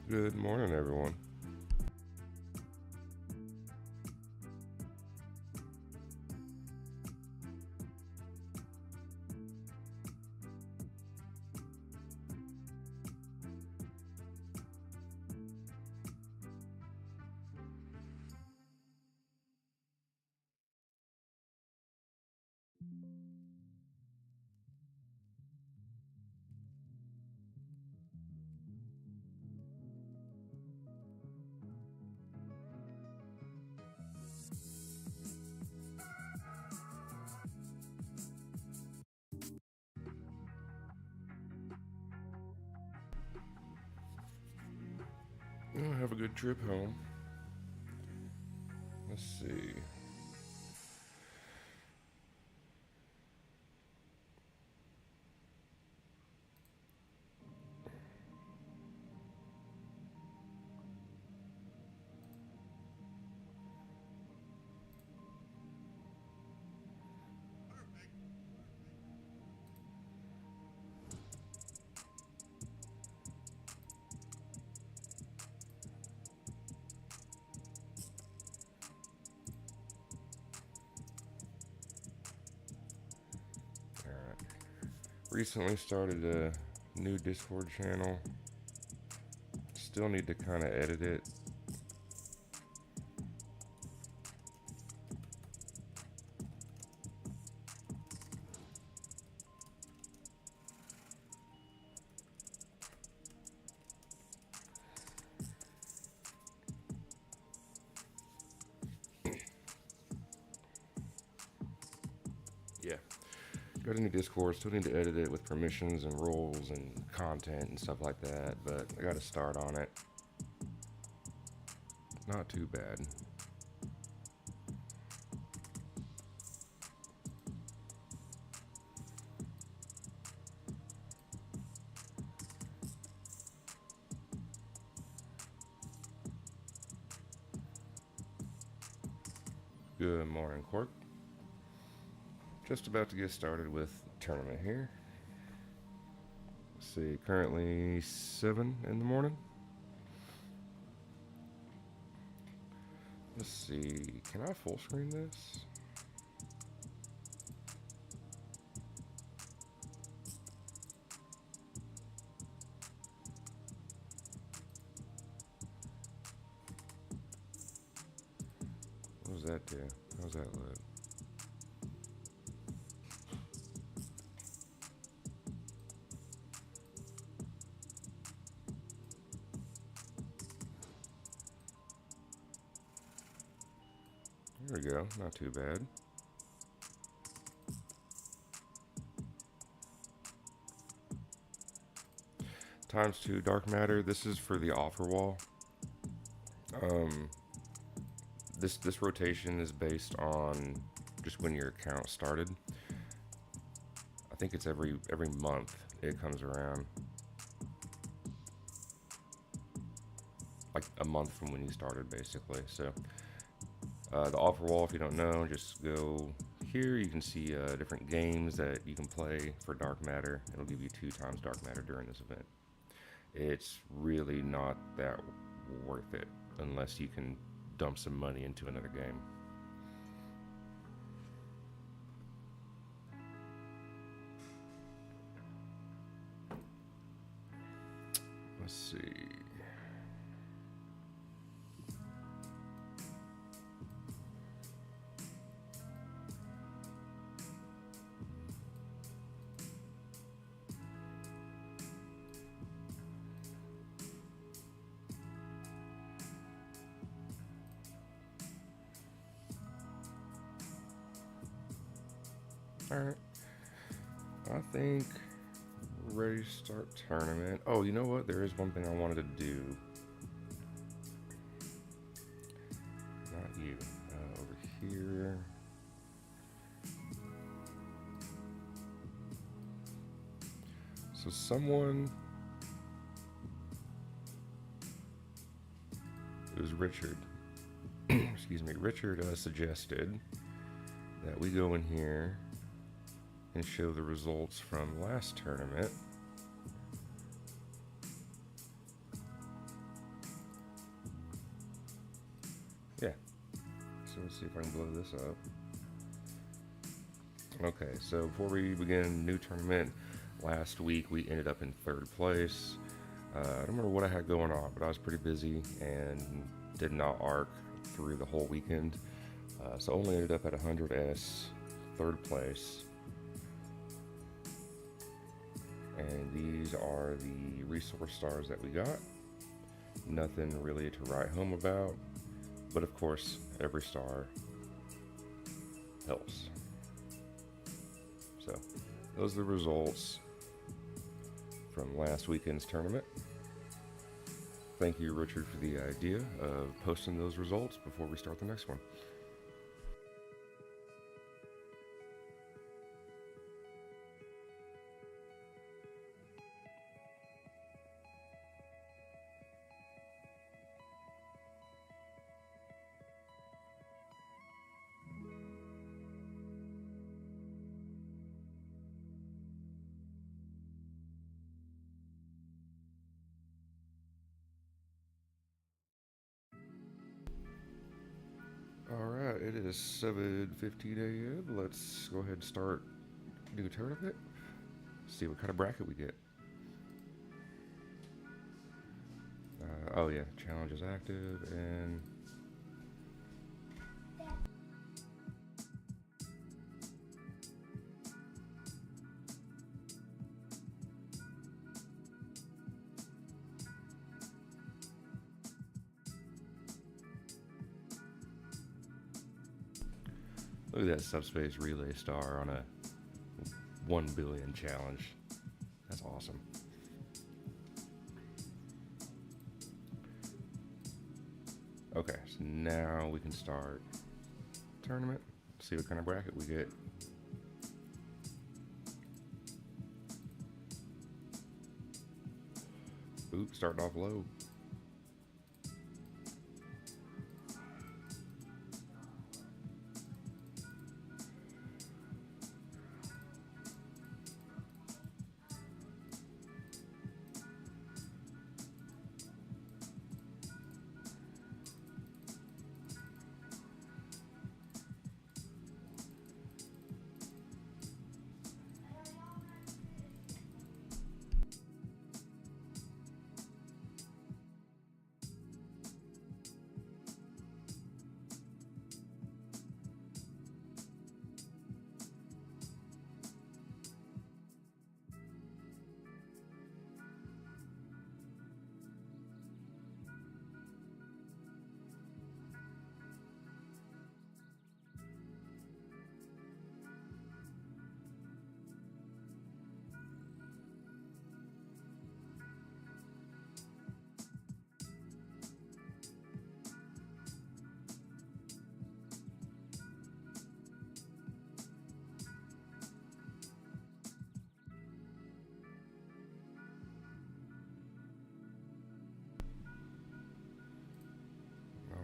Good morning, everyone. Have a good trip home. Let's see. Alright. Recently started a new Discord channel. Still need to kind of edit it. Yeah. Got a new Discord, still need to edit it with permissions and roles and content and stuff like that, but I got to start on it. Not too bad. Good morning, Cork. Just about to get started with the tournament here. Let's see, currently 7 in the morning. Let's see, can I full screen this? What does that do? How's that look? There we go, not too bad. ×2 dark matter. This is for the offer wall. This rotation is based on just when your account started. I think it's every month it comes around, like a month from when you started, basically. So the offer wall, if you don't know, just go here. You can see different games that you can play for dark matter. It'll give you 2 times dark matter during this event. It's really not that worth it unless you can dump some money into another game. Let's see. Alright. I think we're ready to start tournament. Oh, you know what? There is one thing I wanted to do. Not you. Over here. So someone... It was Richard. Excuse me. Richard suggested that we go in here and show the results from last tournament. Yeah. So let's see if I can blow this up. Okay, so before we begin new tournament, last week we ended up in third place. I don't remember what I had going on, but I was pretty busy and did not arc through the whole weekend. So only ended up at 100S, third place. And these are the resource stars that we got. Nothing really to write home about, but of course, every star helps. So, those are the results from last weekend's tournament. Thank you, Richard, for the idea of posting those results before we start the next one. Alright, it is 7:15 a.m. Let's go ahead and start new tournament. See what kind of bracket we get. Oh yeah, challenge is active and look at that subspace relay star on a 1 billion challenge. That's awesome. Okay, so now we can start tournament. See what kind of bracket we get. Oops, starting off low.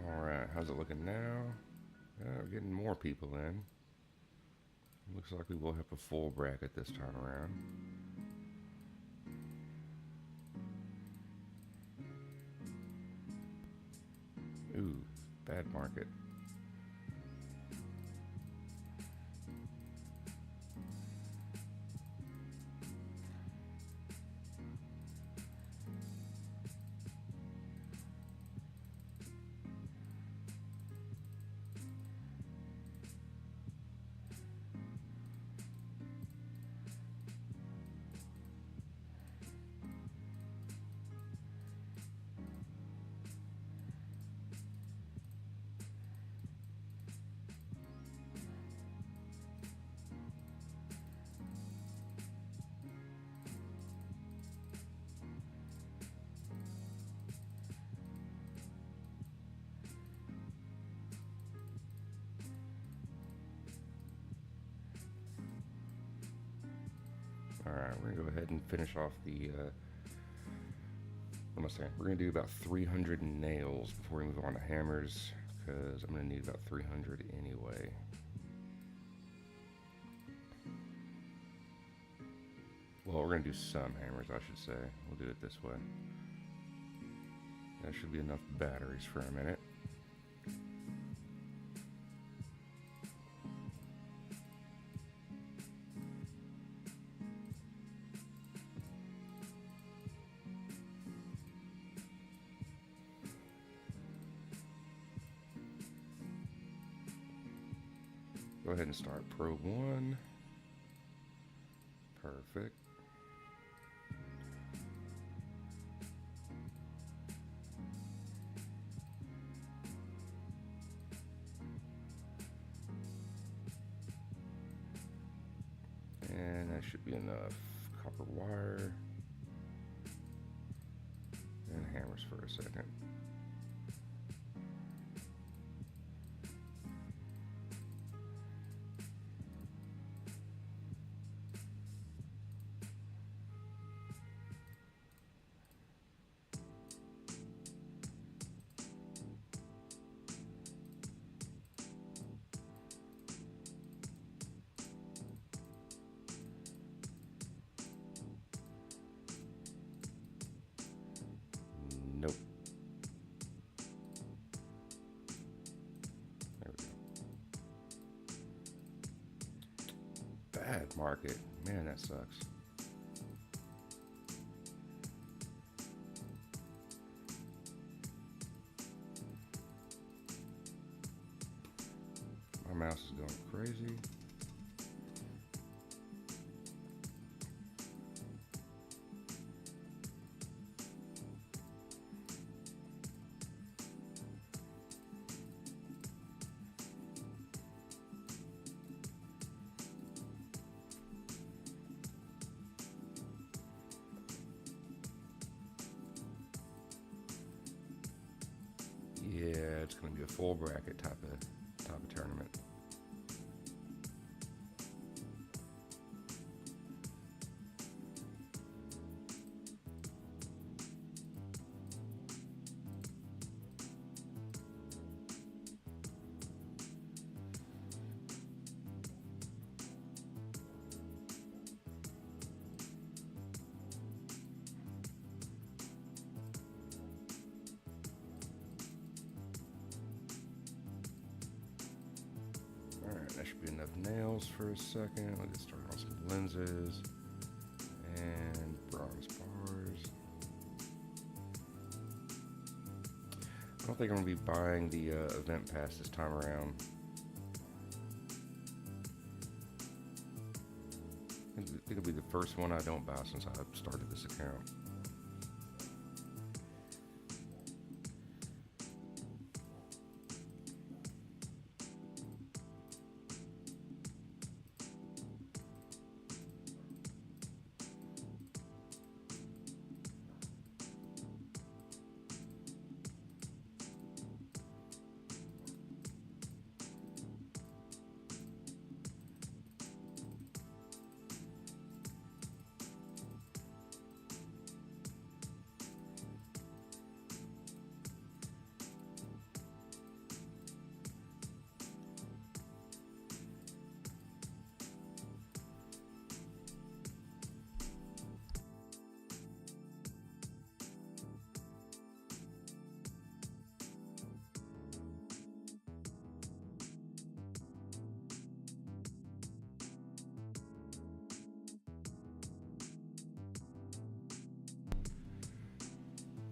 Alright, how's it looking now? We're getting more people in. Looks like we will have a full bracket this time around. Ooh, bad market. Alright, we're gonna go ahead and finish off the what am I saying? We're gonna do about 300 nails before we move on to hammers, because I'm gonna need about 300 anyway. Well, we're gonna do some hammers, I should say. We'll do it this way. That should be enough batteries for a minute. Go ahead and start probe 1. Perfect. And that should be enough copper wire. And hammers for a second. Nope. There we go. Bad market. Man, that sucks. My mouse is going crazy. Yeah, it's going to be a full bracket type of tournament. Alright, that should be enough nails for a second. Let's get started on some lenses and bronze bars. I don't think I'm going to be buying the event pass this time around. I think it'll be the first one I don't buy since I started this account.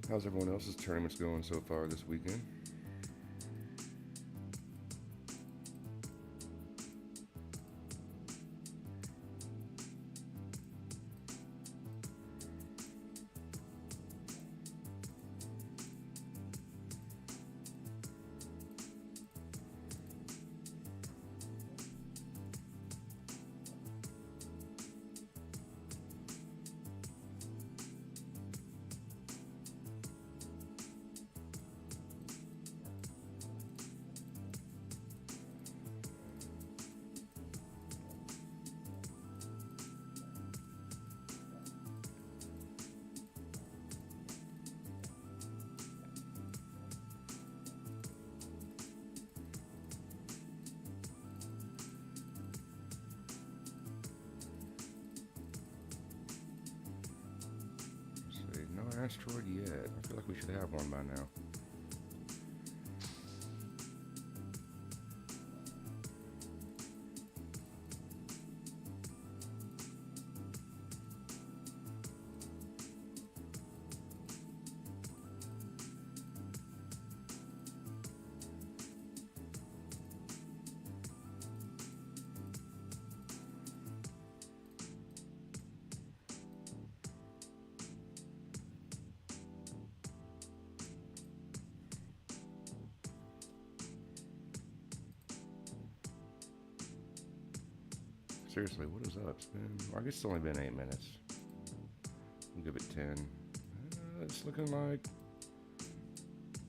How's everyone else's tournaments going so far this weekend? No asteroid yet. I feel like we should have one by now. Seriously, what is up? It's been, well, I guess it's only been 8 minutes. We'll give it 10. It's looking like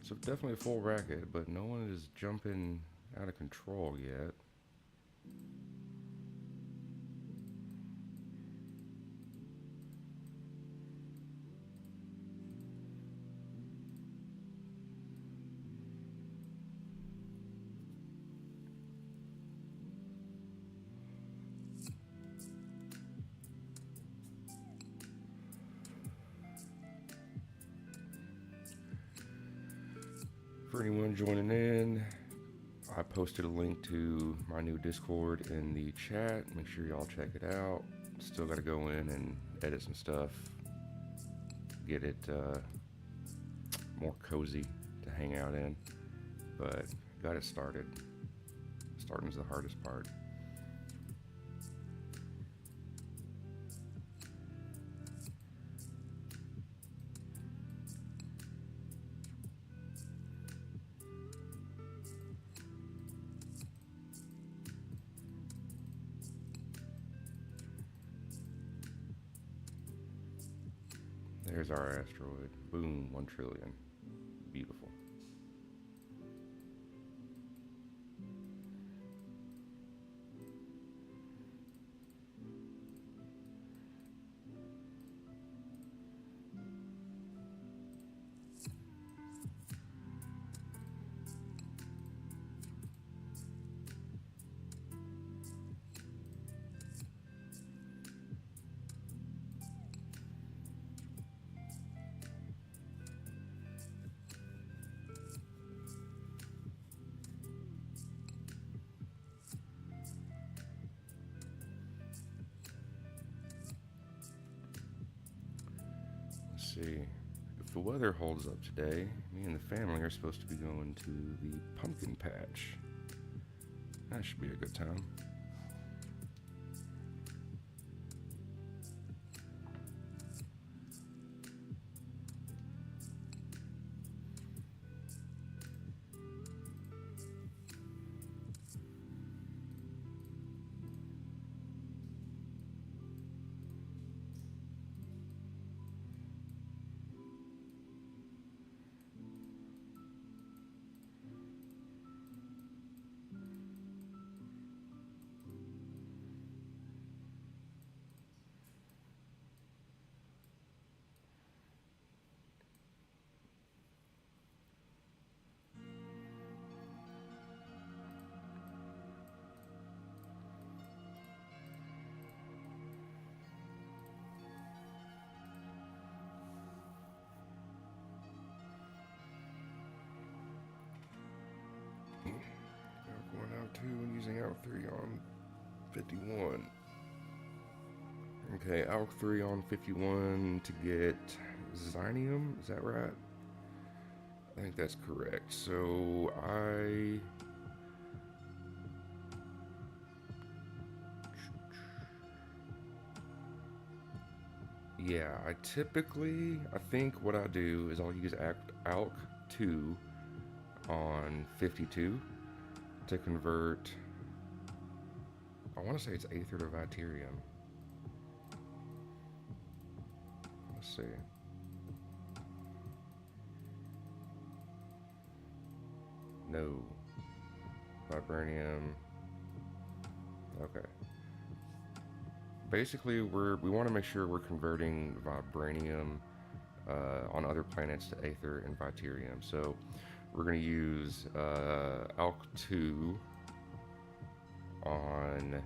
it's definitely a full racket, but no one is jumping out of control yet. For anyone joining in, I posted a link to my new Discord in the chat. Make sure y'all check it out. Still got to go in and edit some stuff, get it more cozy to hang out in, but got it started. Starting's the hardest part. There's our asteroid. Boom, 1 trillion. Beautiful. See, if the weather holds up today, me and the family are supposed to be going to the pumpkin patch. That should be a good time. Going out 2 and using out 3 on 51. Okay, ALK 3 on 51 to get Xynium, is that right? I think that's correct. So I typically, I think what I do is I'll use ALK 2 on 52 to convert, I want to say it's Aether to Vitarium. Let's see. No. Vibranium. Okay. Basically, we want to make sure we're converting Vibranium on other planets to Aether and Vitarium. So we're going to use ALK 2 on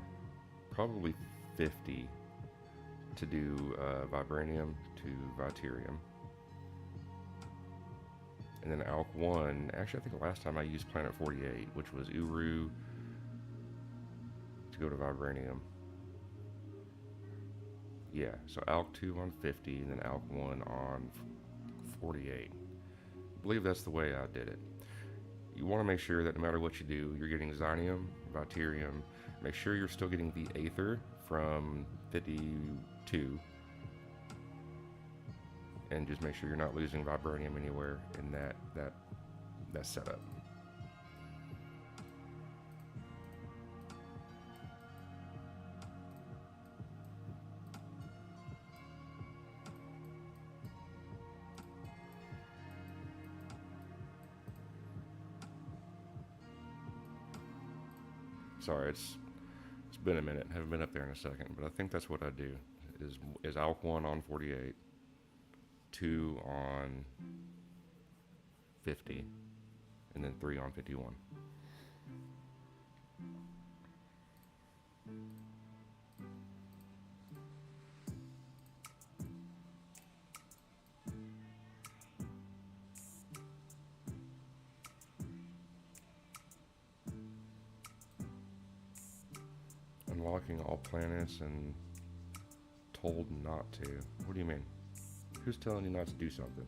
probably 50 to do Vibranium to Vitarium. And then ALK 1, actually I think last time I used Planet 48, which was Uru to go to Vibranium. Yeah, so ALK 2 on 50 and then ALK 1 on 48. I believe that's the way I did it. You want to make sure that no matter what you do, you're getting Xynium, Vitarium. Make sure you're still getting the Aether from 52. And just make sure you're not losing Vibranium anywhere in that setup. Sorry, it's been a minute. Haven't been up there in a second, but I think that's what I do. Is ALK 1 on 48, 2 on 50, and then 3 on 51. Unlocking all planets and told not to. What do you mean? Who's telling you not to do something?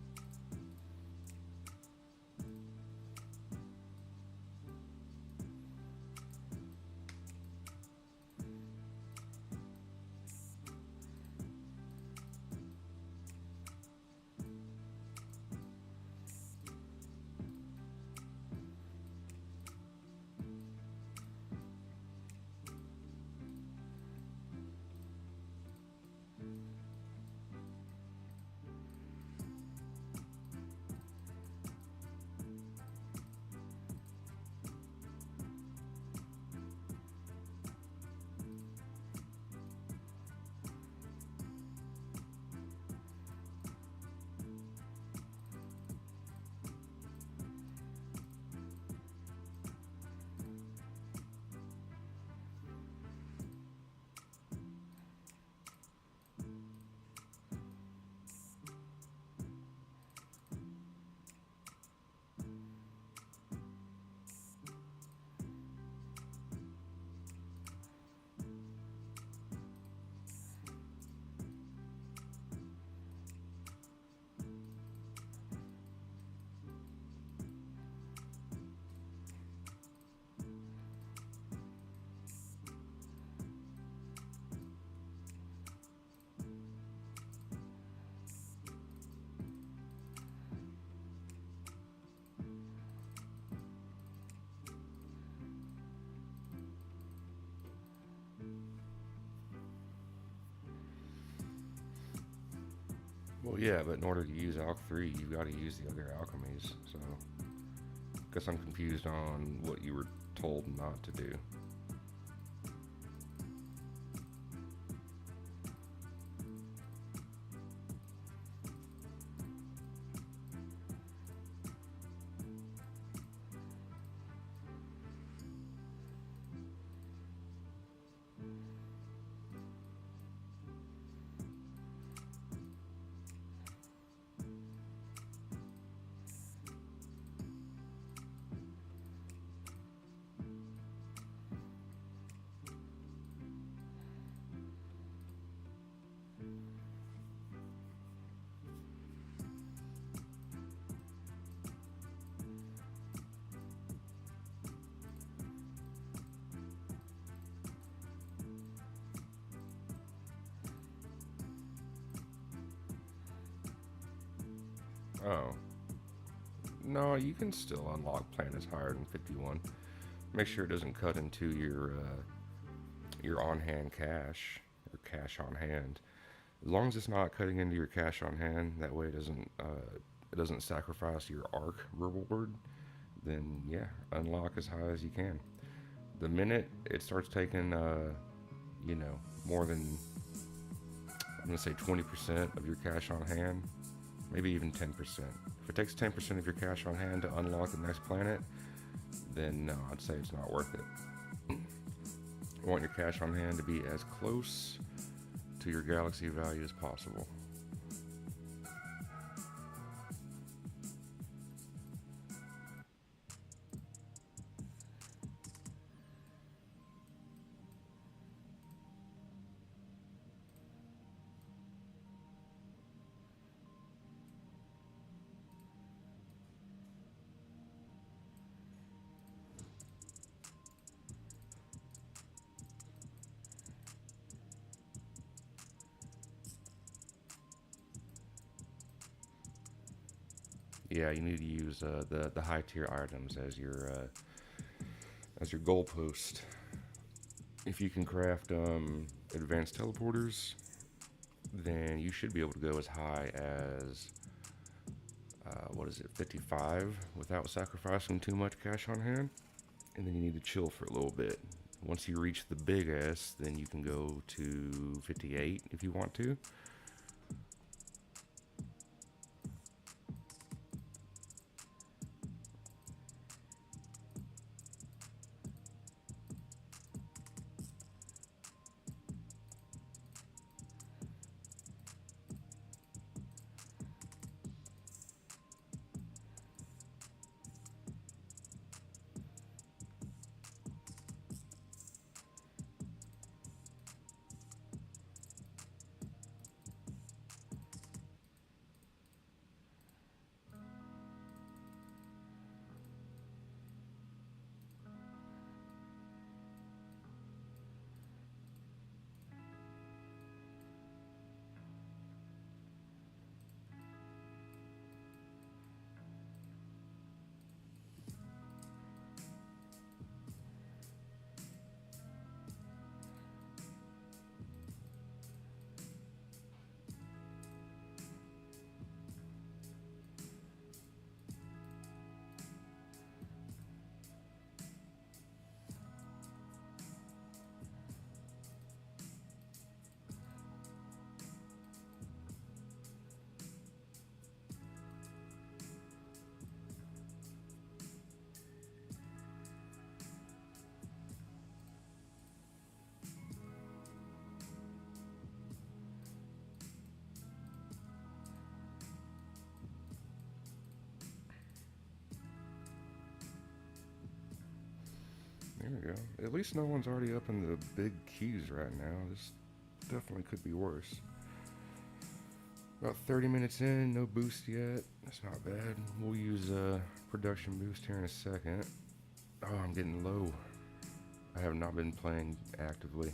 Well, yeah, but in order to use Alk 3, you've got to use the other alchemies, so I guess I'm confused on what you were told not to do. Oh. No, you can still unlock planets higher than 51. Make sure it doesn't cut into your on-hand cash or cash on hand. As long as it's not cutting into your cash on hand, that way it doesn't sacrifice your arc reward. Then yeah, unlock as high as you can. The minute it starts taking more than, I'm gonna say 20% of your cash on hand, maybe even 10%. If it takes 10% of your cash on hand to unlock the next planet, then no, I'd say it's not worth it. You want your cash on hand to be as close to your galaxy value as possible. Yeah, you need to use the high tier items as your goalpost. If you can craft advanced teleporters, then you should be able to go as high as 55 without sacrificing too much cash on hand. And then you need to chill for a little bit Once you reach the big S, then you can go to 58 if you want to. There we go. At least no one's already up in the big keys right now. This definitely could be worse. About 30 minutes in, no boost yet. That's not bad. We'll use a production boost here in a second. Oh, I'm getting low. I have not been playing actively.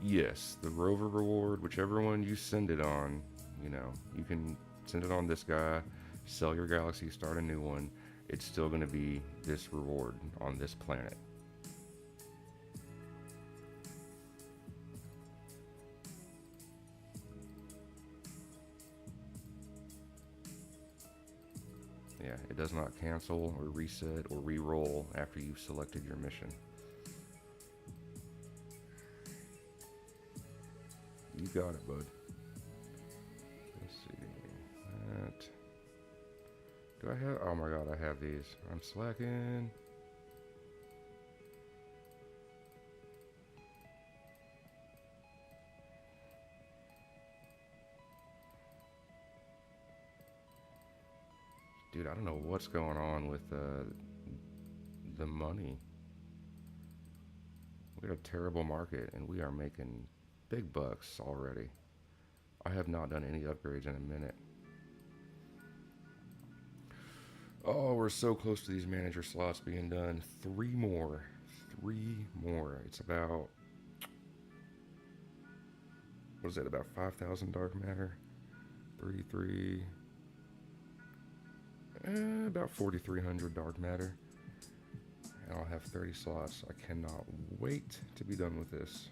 Yes, the rover reward, whichever one you send it on, you can send it on this guy, sell your galaxy, start a new one. It's still going to be this reward on this planet. Yeah, it does not cancel or reset or re-roll after you've selected your mission. You got it, bud. Let's see. That. Do I have? Oh my god, I have these. I'm slacking. Dude, I don't know what's going on with the money. We got a terrible market, and we are making big bucks already. I have not done any upgrades in a minute. Oh, we're so close to these manager slots being done. 3 more. 3 more. It's about... What is it? About 5,000 dark matter? 33... about 4,300 dark matter. And I'll have 30 slots. I cannot wait to be done with this.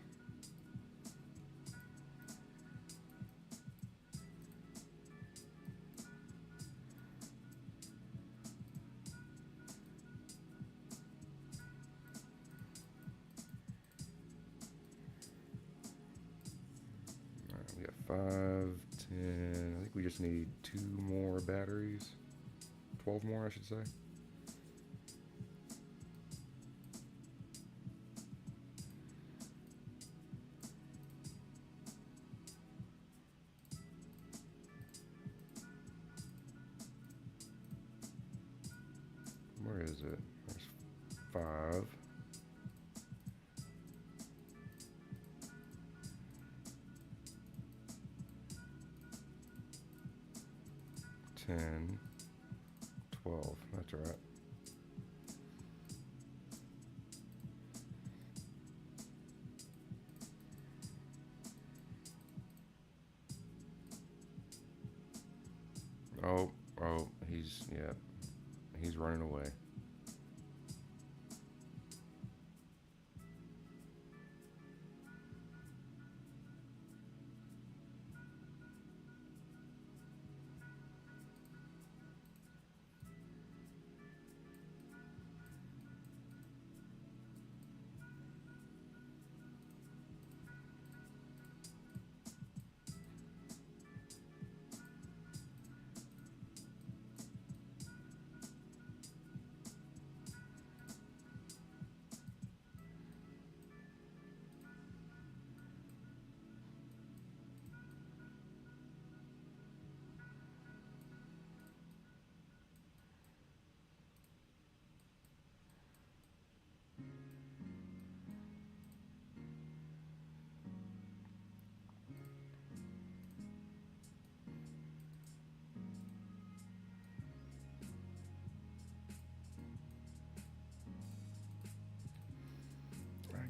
Alright, we got 5, 10. I think we just need 2 more batteries. 12 more, I should say. Where is it? There's 5. 10. 12. That's right. Oh, he's running away.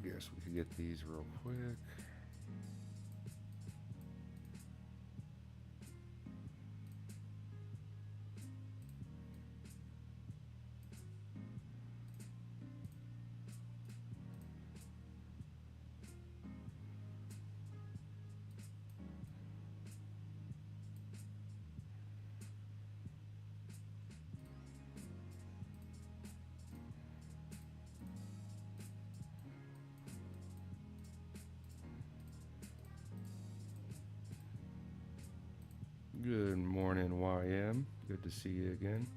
guess we could get these real quick. Good morning, YM. Good to see you again.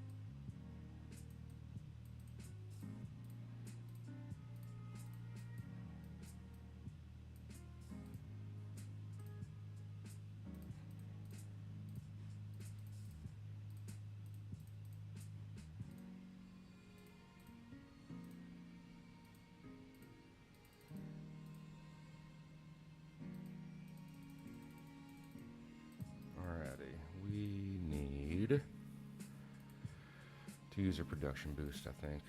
Alrighty, we need to use a production boost, I think.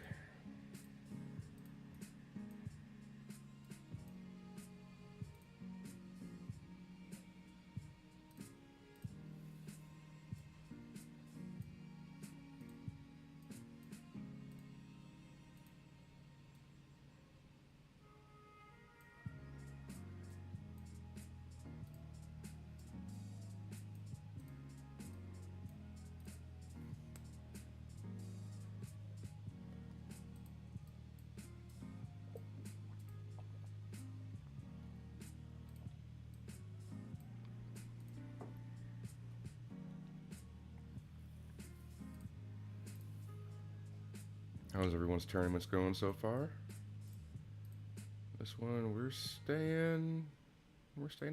How's everyone's tournaments going so far? This one we're staying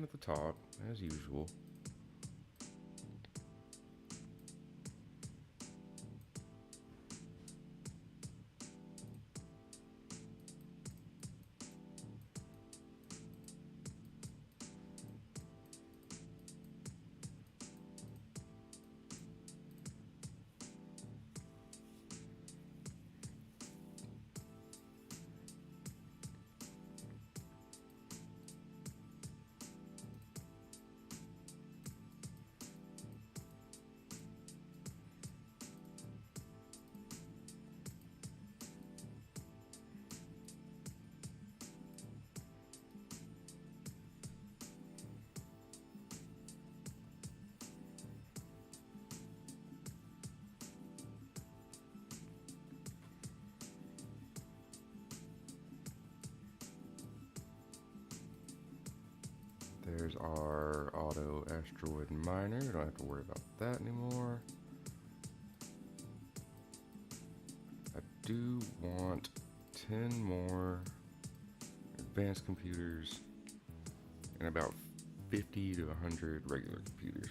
at the top as usual. There's our auto asteroid miner. We don't have to worry about that anymore. I do want 10 more advanced computers and about 50 to 100 regular computers.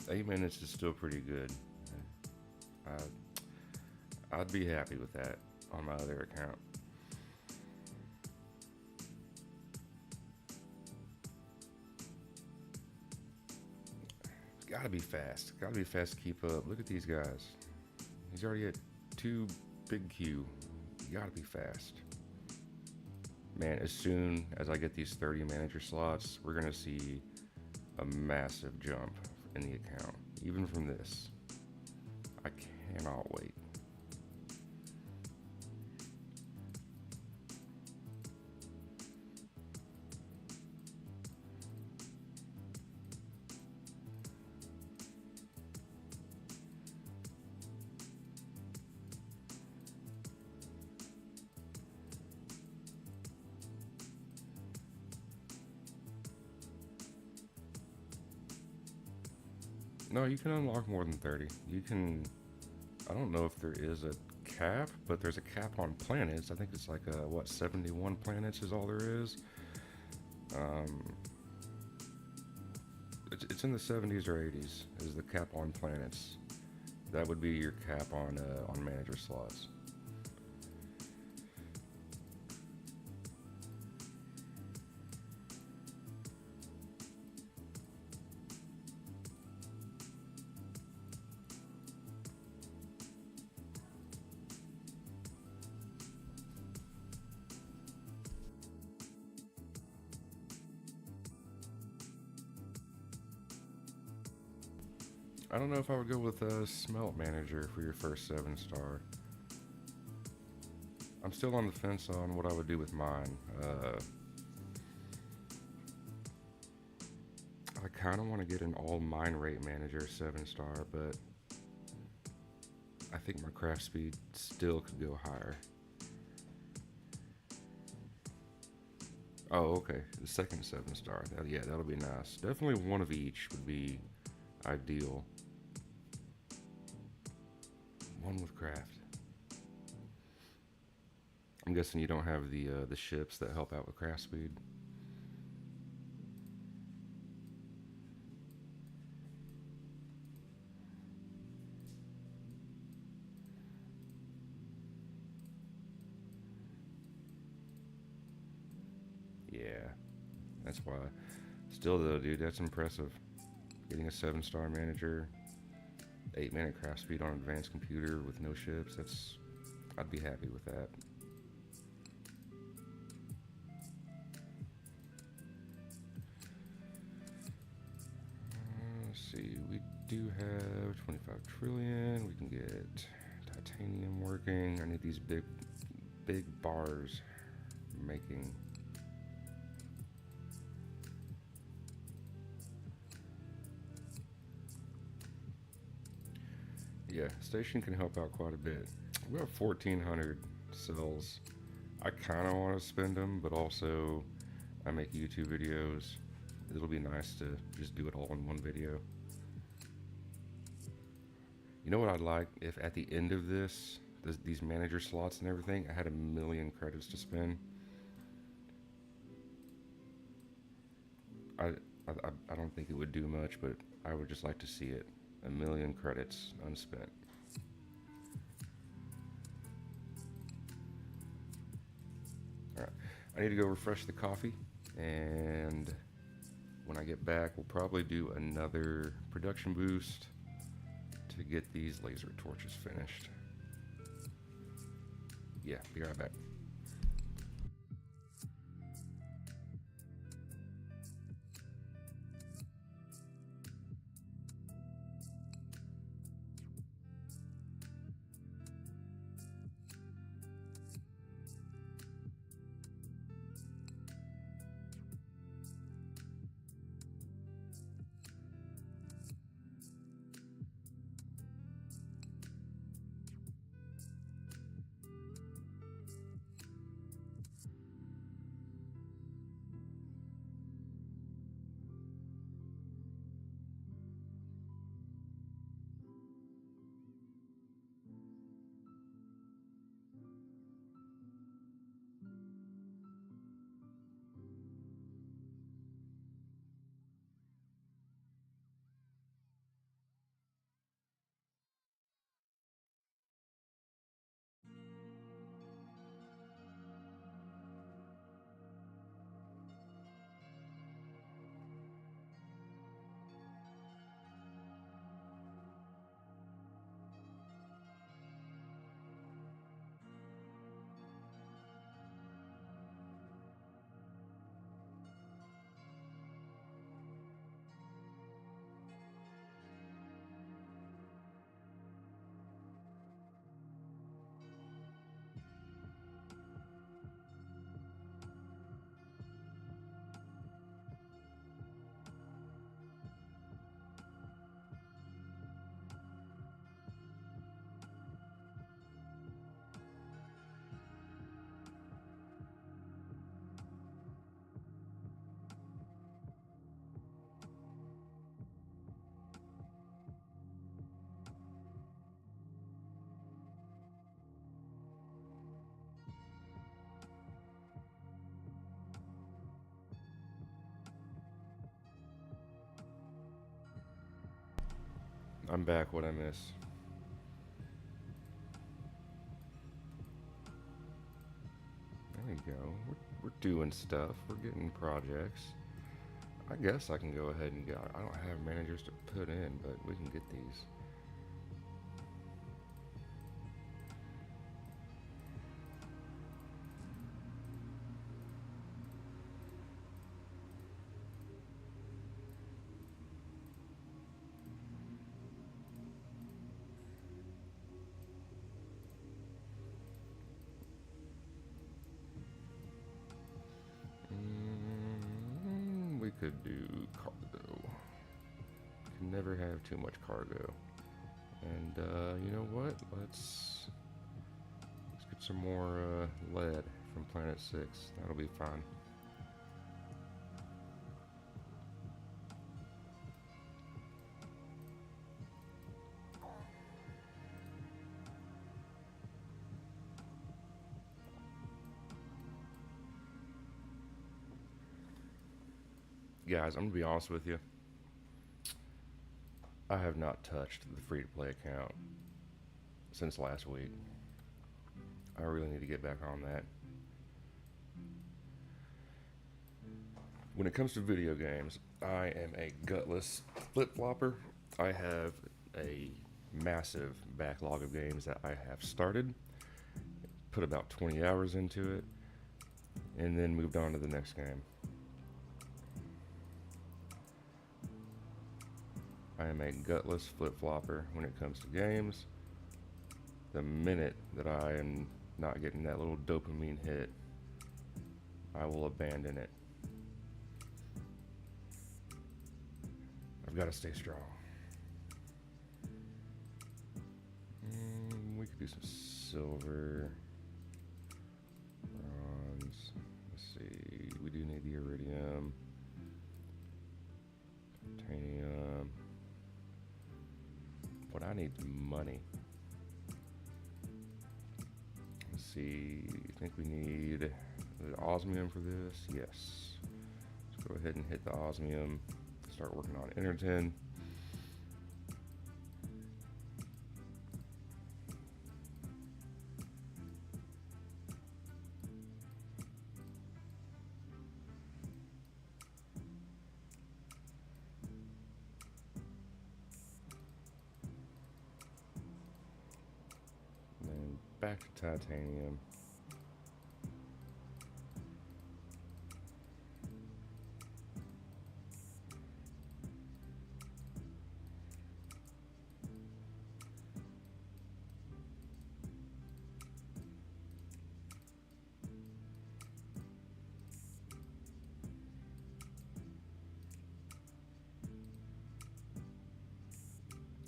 Eight minutes is still pretty good. I'd be happy with that on my other account. It's gotta be fast. Gotta be fast to keep up. Look at these guys. He's already at 2 big Q. You gotta be fast. Man, as soon as I get these 30 manager slots, we're gonna see a massive jump in the account, even from this. I cannot wait. No, you can unlock more than 30. You can. I don't know if there is a cap, but there's a cap on planets. I think it's like 71 planets is all there is. Um, it's in the 70s or 80s is the cap on planets. That would be your cap on manager slots. I don't know if I would go with a smelt manager for your first 7-star. I'm still on the fence on what I would do with mine. I kind of want to get an all mine rate manager 7-star, but I think my craft speed still could go higher. Oh, okay. The second 7-star. Yeah, that'll be nice. Definitely one of each would be ideal. One with craft. I'm guessing you don't have the ships that help out with craft speed. Yeah, that's why. Still though, dude, that's impressive. Getting a 7-star manager, 8-minute craft speed on an advanced computer with no ships. I'd be happy with that. Let's see, we do have 25 trillion. We can get titanium working. I need these big bars making. Yeah, station can help out quite a bit. We have 1,400 cells. I kind of want to spend them, but also I make YouTube videos. It'll be nice to just do it all in one video. You know what I'd like? If at the end of these manager slots and everything, I had 1,000,000 credits to spend. I, I don't think it would do much, but I would just like to see it. 1,000,000 credits unspent. Alright, I need to go refresh the coffee, and when I get back, we'll probably do another production boost to get these laser torches finished. Yeah, be right back. I'm back. What I miss? There you go. We're doing stuff. We're getting projects. I guess I can go ahead and get. I don't have managers to put in, but we can get these. We could do cargo. Can never have too much cargo. And you know what? Let's get some more lead from Planet 6. That'll be fine. Guys, I'm gonna be honest with you. I have not touched the free-to-play account since last week. I really need to get back on that. When it comes to video games, I am a gutless flip-flopper. I have a massive backlog of games that I have started, put about 20 hours into it, and then moved on to the next game. I am a gutless flip-flopper when it comes to games. The minute that I am not getting that little dopamine hit, I will abandon it. I've got to stay strong. We could do some silver, bronze. Let's see. We do need the iridium, titanium. What I need is money. Let's see. You think we need the osmium for this? Yes. Let's go ahead and hit the osmium. Start working on Enerton. And then back to titanium.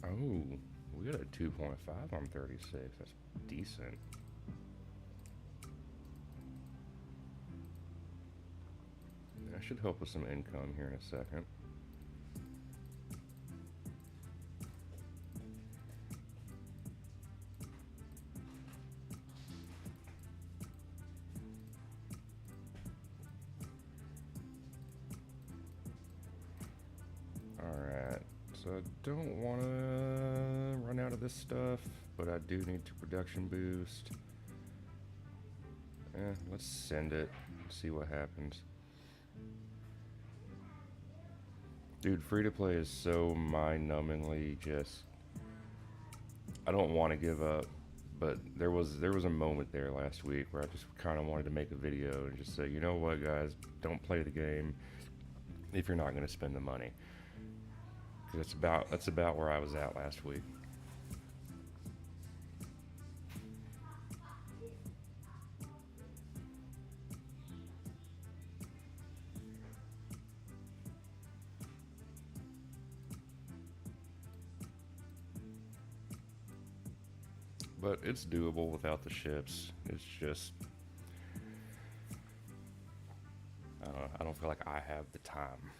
Oh, we got a 2.5 on 36. That's decent. That should help with some income here in a second. Alright, so I don't want to run out of this stuff, but I do need to production boost. Let's send it, see what happens. Dude, free-to-play is so mind-numbingly just... I don't want to give up, but there was a moment there last week where I just kind of wanted to make a video and just say, you know what, guys, don't play the game if you're not going to spend the money. Because that's about where I was at last week. But it's doable without the ships. It's just... I don't feel like I have the time.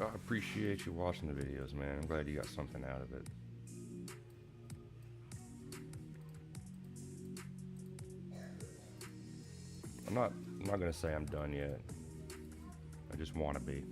I appreciate you watching the videos, man. I'm glad you got something out of it. I'm not gonna say I'm done yet. I just want to be.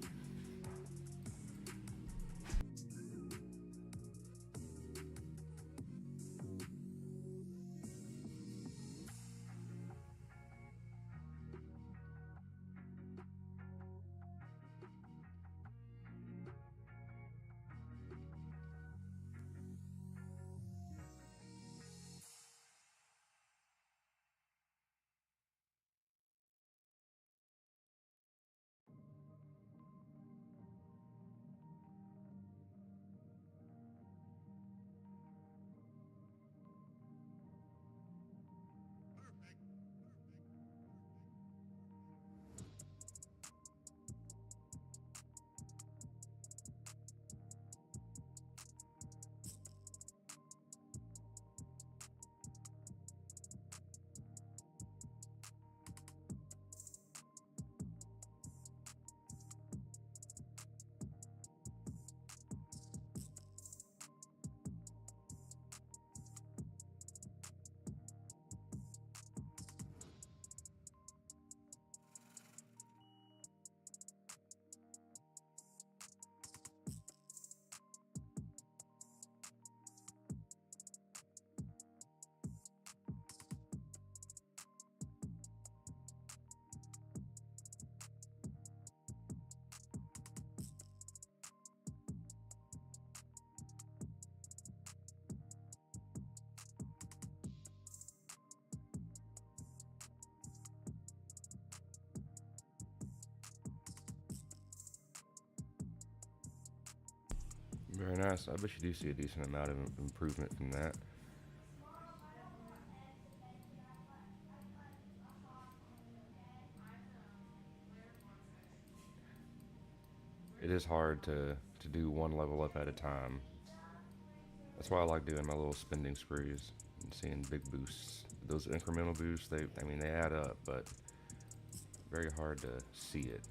Very nice. I bet you do see a decent amount of improvement from that. It is hard to do one level up at a time. That's why I like doing my little spending sprees and seeing big boosts. Those incremental boosts, they add up, but very hard to see it.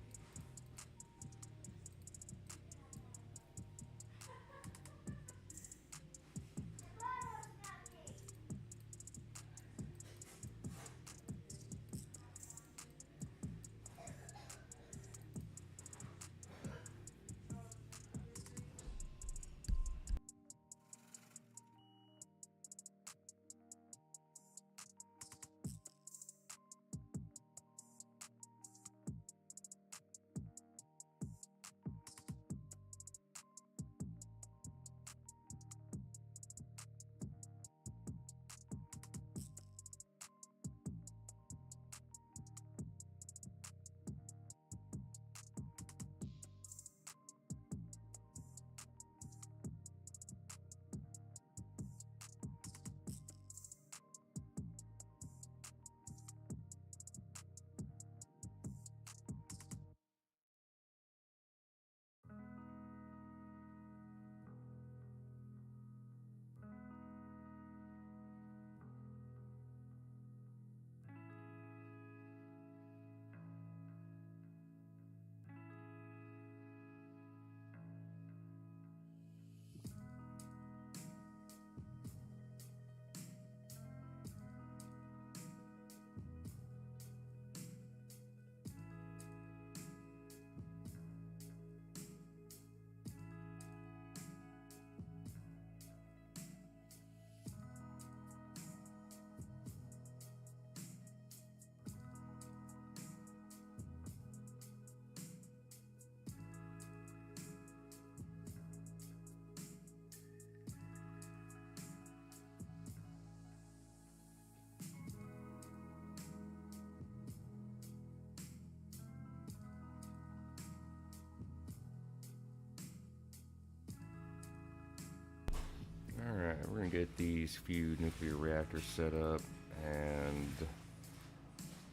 Alright, we're gonna get these few nuclear reactors set up and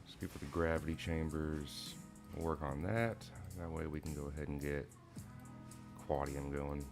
see for the gravity chambers. We'll work on that. That way we can go ahead and get quadium going.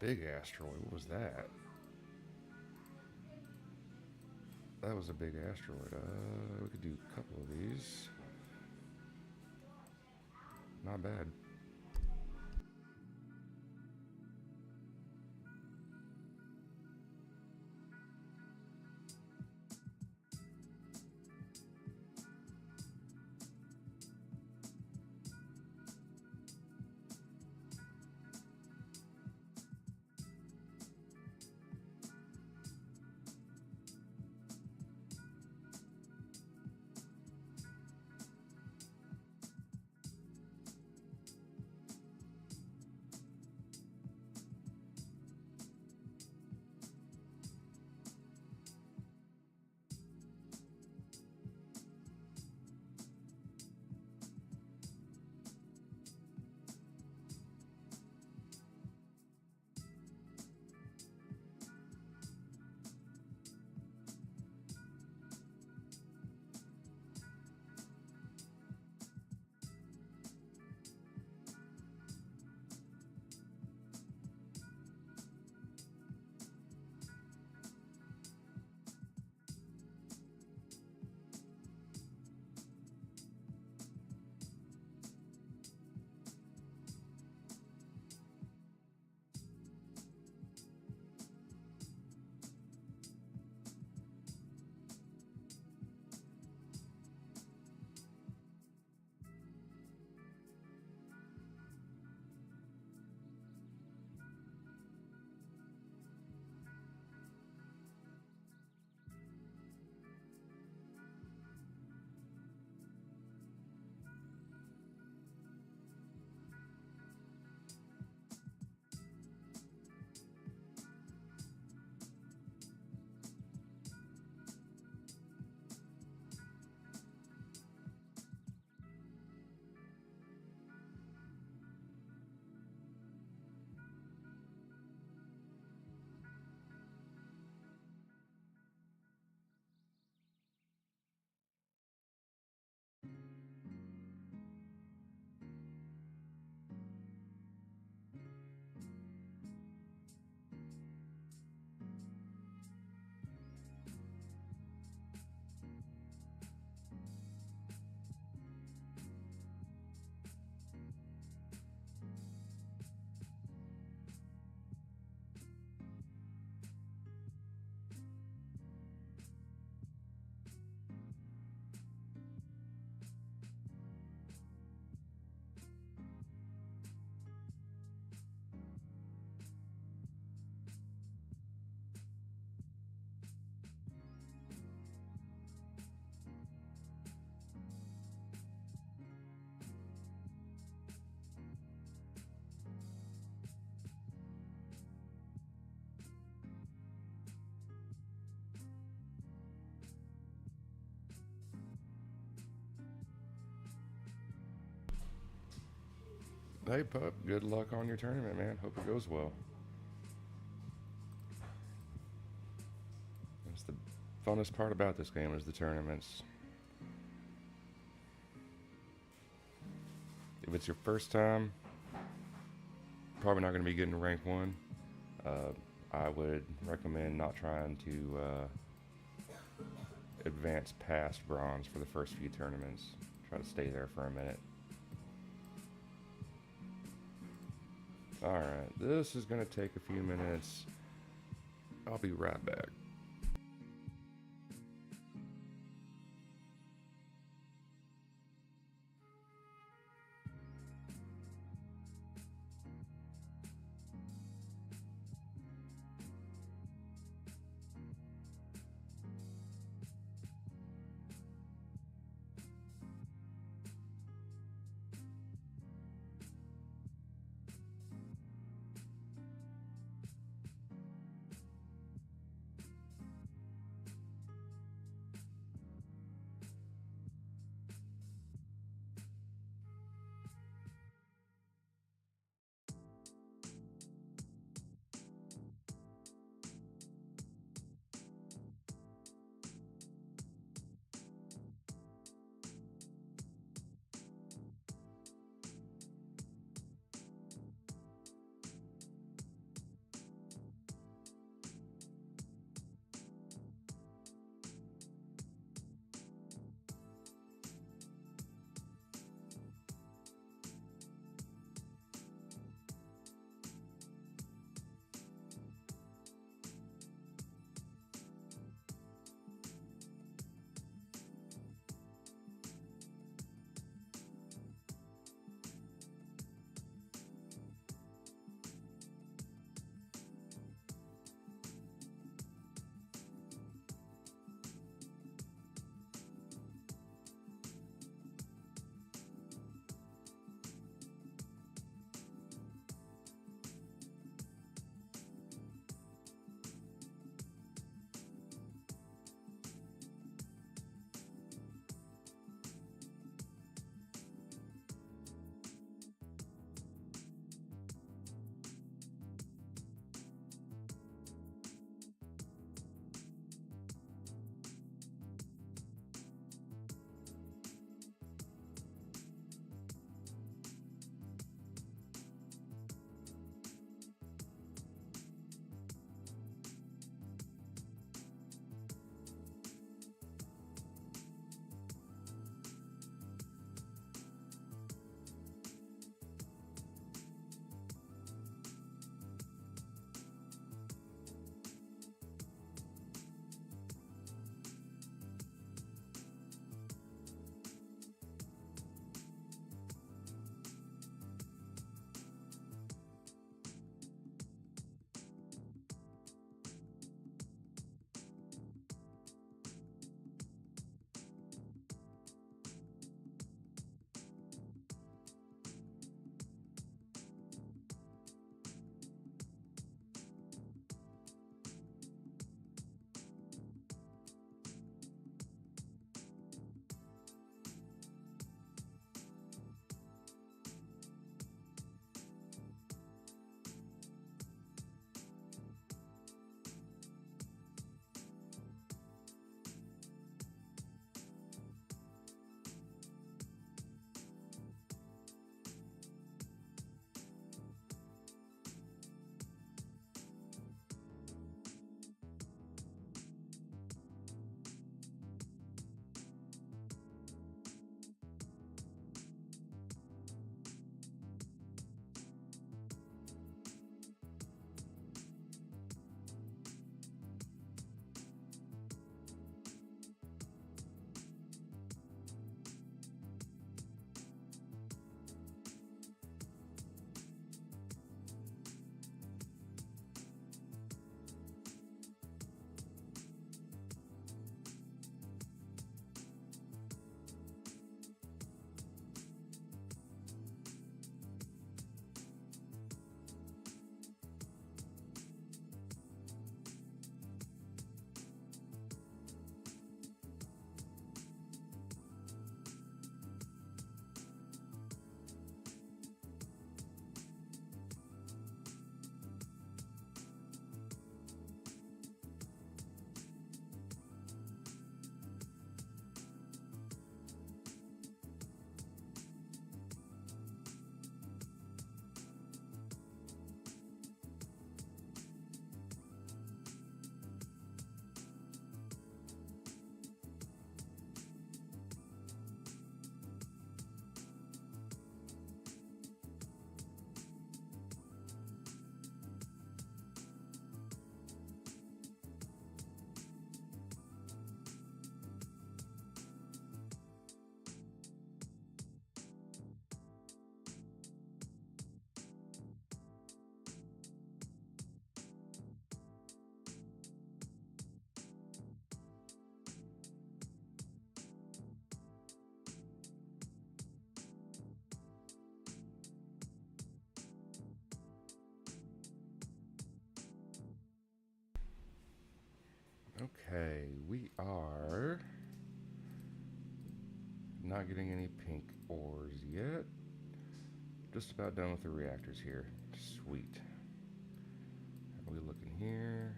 Big asteroid. What was that? That was a big asteroid. We could do a couple of these. Not bad. Hey, pup, good luck on your tournament, man. Hope it goes well. That's the funnest part about this game is the tournaments. If it's your first time, probably not going to be getting to rank 1. I would recommend not trying to advance past bronze for the first few tournaments. Try to stay there for a minute. Alright, this is going to take a few minutes. I'll be right back. Okay, we are not getting any pink ores yet. Just about done with the reactors here. Sweet. Are we looking here?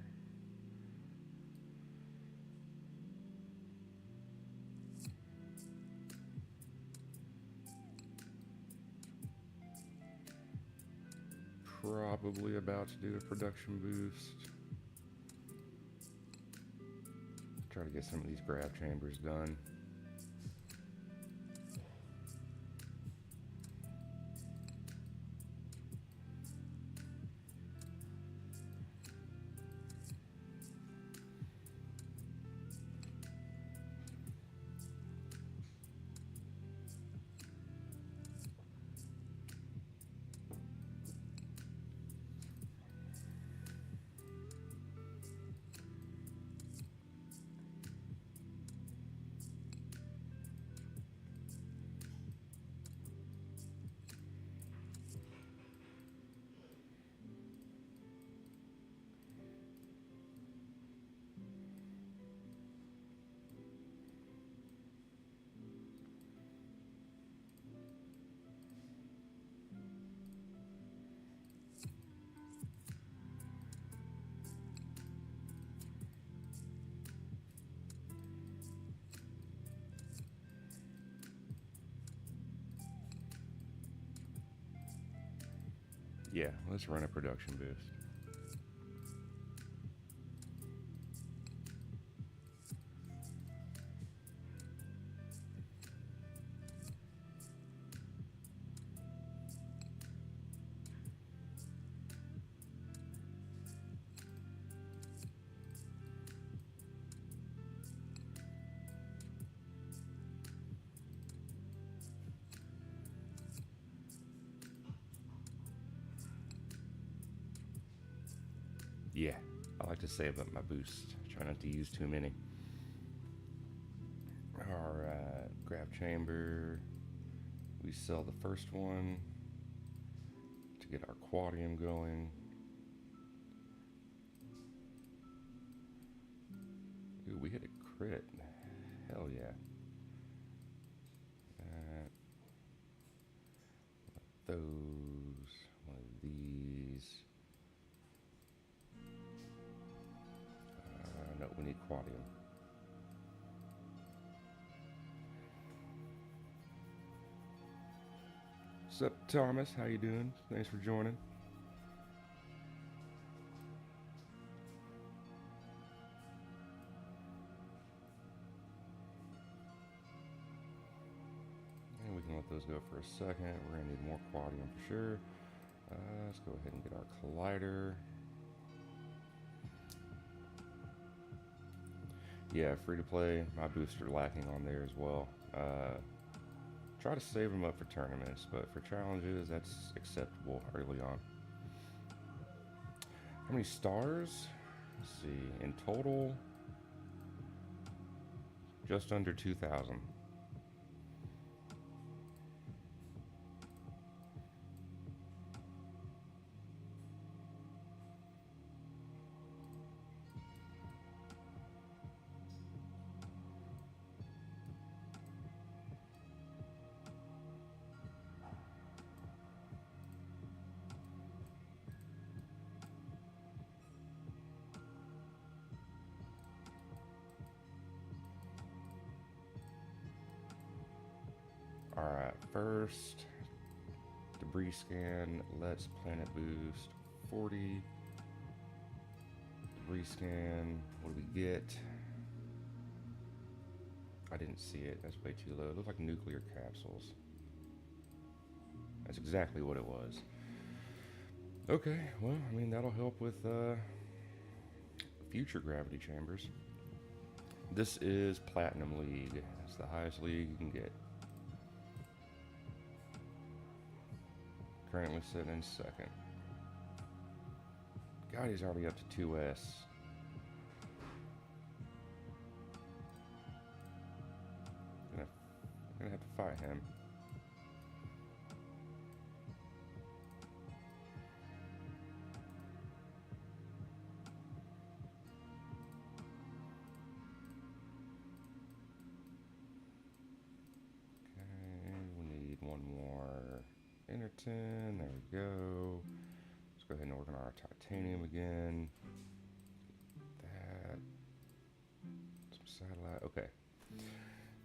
Probably about to do a production boost. Try to get some of these grab chambers done. Yeah, let's run a production boost. Yeah, I like to save up my boost. Try not to use too many. Alright, grab chamber. We sell the first one to get our quadium going. Ooh, we hit a crit. Hell yeah. Those. One of these. No, we need quadium. Sup, Thomas? How you doing? Thanks for joining. And we can let those go for a second. We're gonna need more quadium for sure. Let's go ahead and get our collider. Yeah, free to play. My booster lacking on there as well. Try to save them up for tournaments, but for challenges, that's acceptable early on. How many stars? Let's see. In total, just under 2,000. Alright, first, debris scan, let's planet boost, 40. Debris scan, what do we get? I didn't see it, that's way too low. It looked like nuclear capsules. That's exactly what it was. Okay, well, I mean, that'll help with future gravity chambers. This is Platinum League. It's the highest league you can get. Currently sitting in second. God, he's already up to 2S. Gonna have to fight him. keratin. There we go. Let's go ahead and work on our titanium again. That. Some satellite. Okay.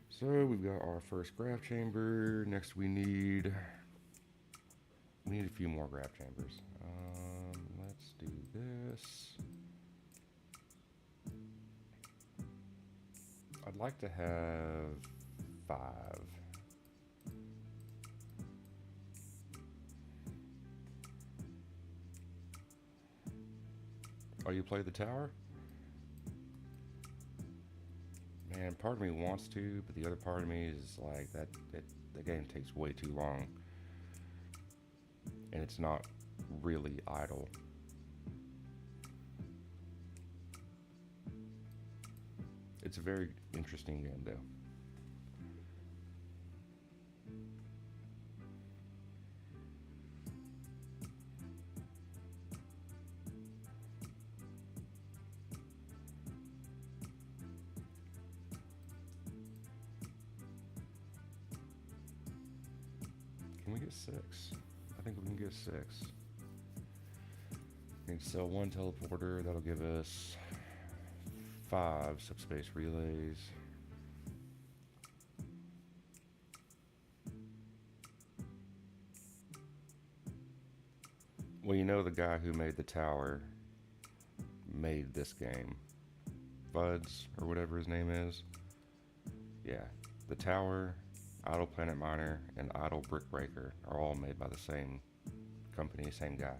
So we've got our first graph chamber. Next we need a few more graph chambers. Let's do this. I'd like to have 5. Oh, you play the tower? Man, part of me wants to, but the other part of me is like that the game takes way too long. And it's not really idle. It's a very interesting game though. Can we get 6? I think we can get 6. We need to sell 1 teleporter. That'll give us 5 subspace relays. Well, you know the guy who made the tower made this game. Buds, or whatever his name is. Yeah, the tower, Idle Planet Miner, and Idle Brick Breaker are all made by the same company, same guy.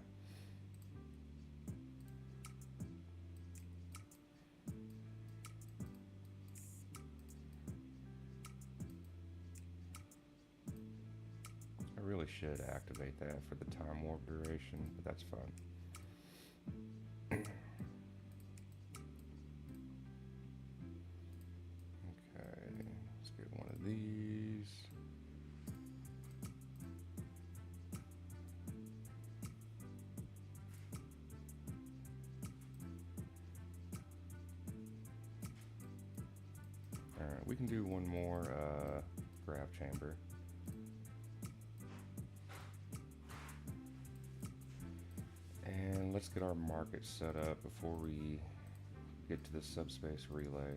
I really should activate that for the time warp duration, but that's fun. Okay, let's get one of these. Alright, we can do one more graph chamber. And let's get our market set up before we get to the subspace relay.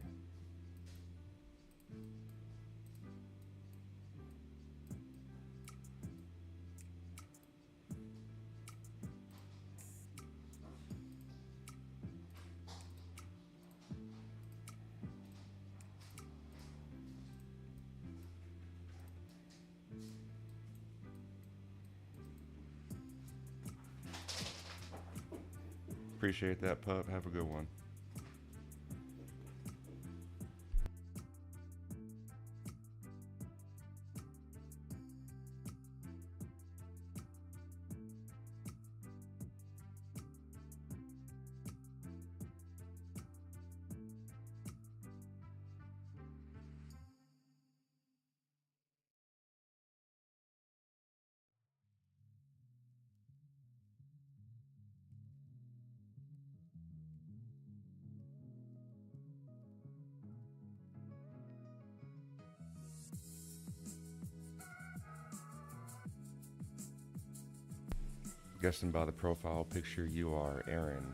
Appreciate that, pup. Have a good one. Guessing by the profile picture, you are Aaron.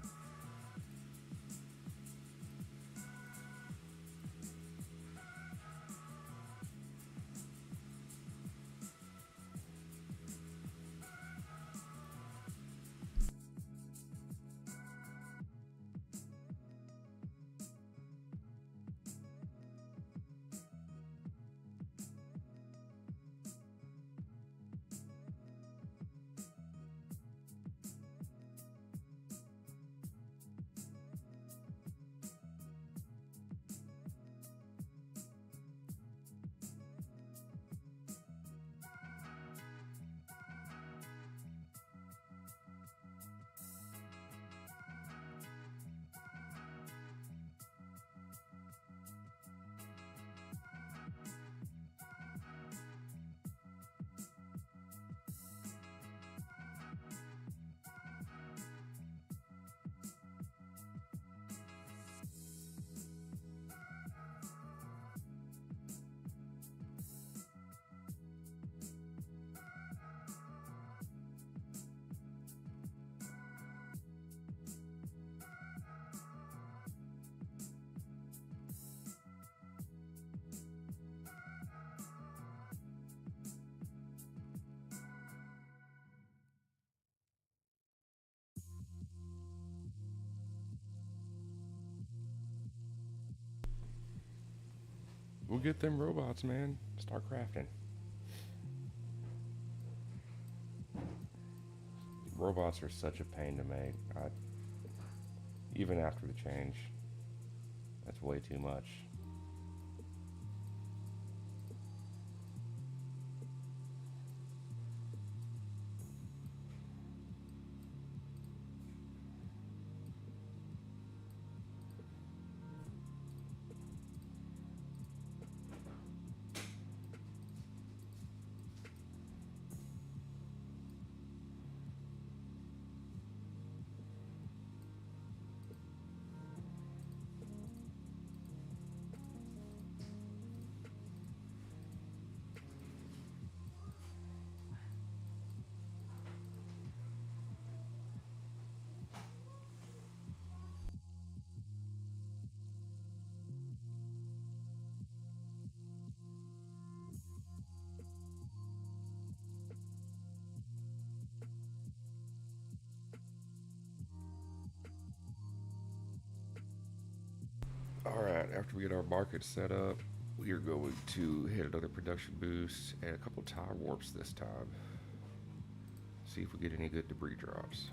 Go get them robots, man. Start crafting. Robots are such a pain to make. Even after the change, that's way too much. Alright, after we get our market set up, we are going to hit another production boost and a couple tire warps this time. See if we get any good debris drops.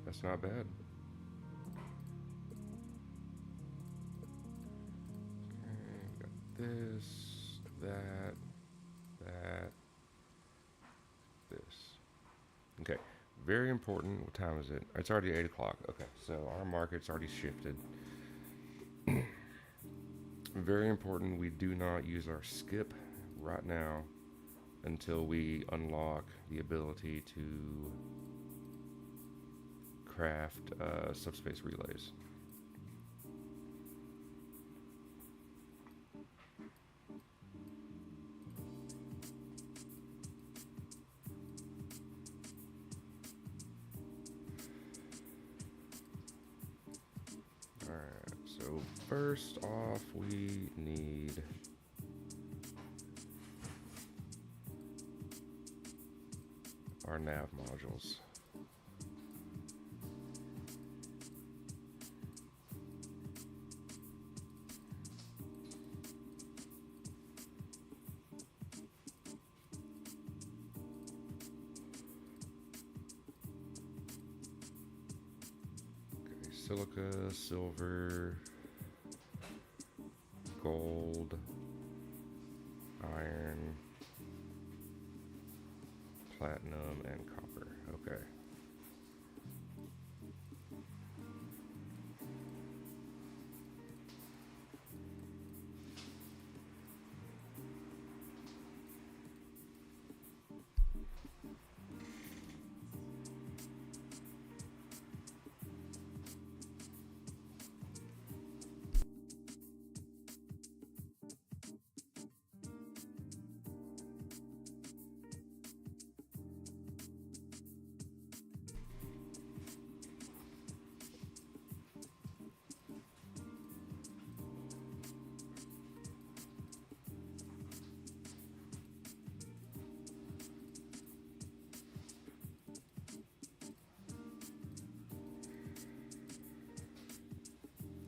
That's not bad. Okay, got this, that, this. Okay, very important. What time is it? It's already 8 o'clock. Okay, so our market's already shifted. Very important, we do not use our skip right now until we unlock the ability to craft subspace relays. Alright, so first off we need our nav modules. Silica, silver, gold, iron, platinum, and copper. Okay.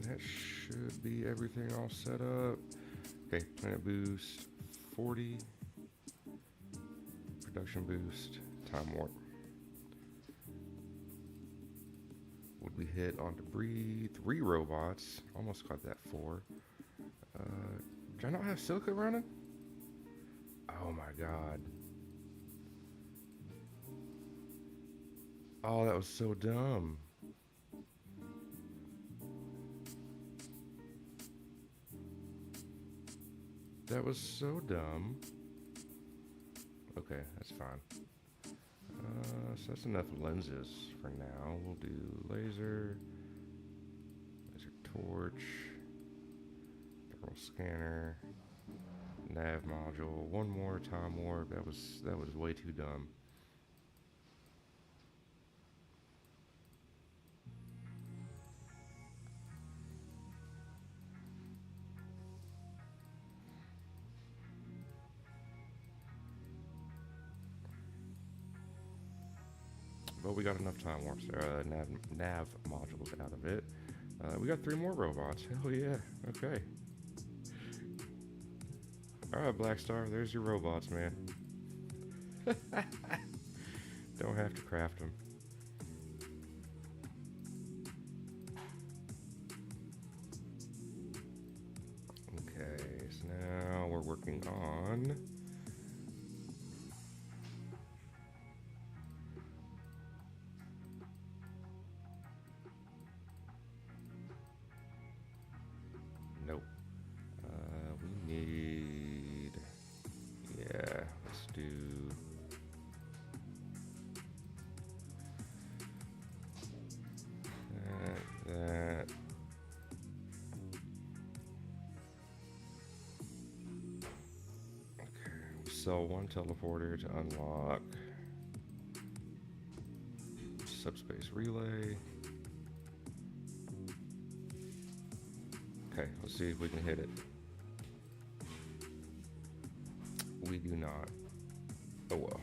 That should be everything all set up. Okay, planet boost 40, production boost, time warp. Would we hit on debris? 3 robots. Almost got that 4. Do I not have silica running? Oh my god. Oh, that was so dumb. That was so dumb. Okay, that's fine. So that's enough lenses for now. We'll do laser torch, thermal scanner, nav module. One more time warp. That was way too dumb. But we got enough time warps, nav modules out of it. We got 3 more robots. Hell yeah. Okay. Alright, Black Star, there's your robots, man. Don't have to craft them. Okay, so now we're working on... Nope. We need... Yeah, let's do... That. Okay, sell 1 teleporter to unlock subspace relay. Okay, let's see if we can hit it. We do not. Oh well.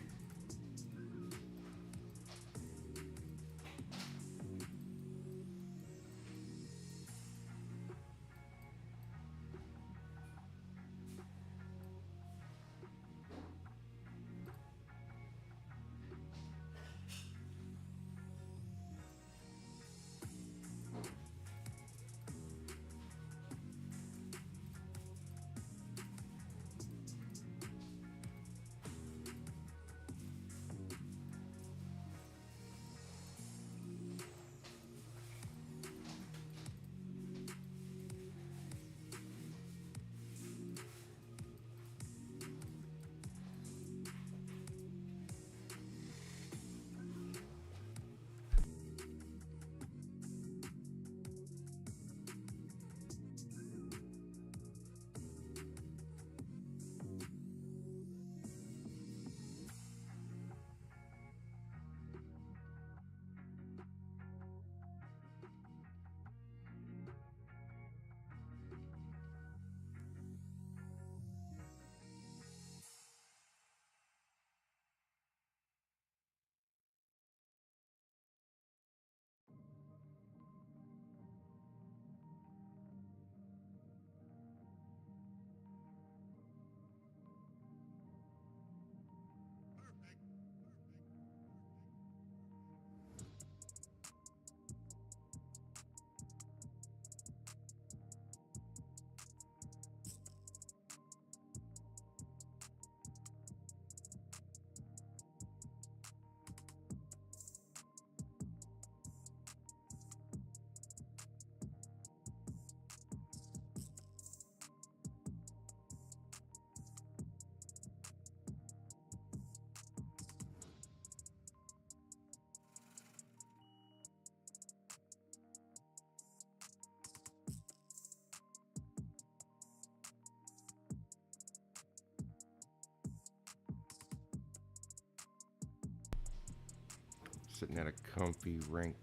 Sitting at a comfy rank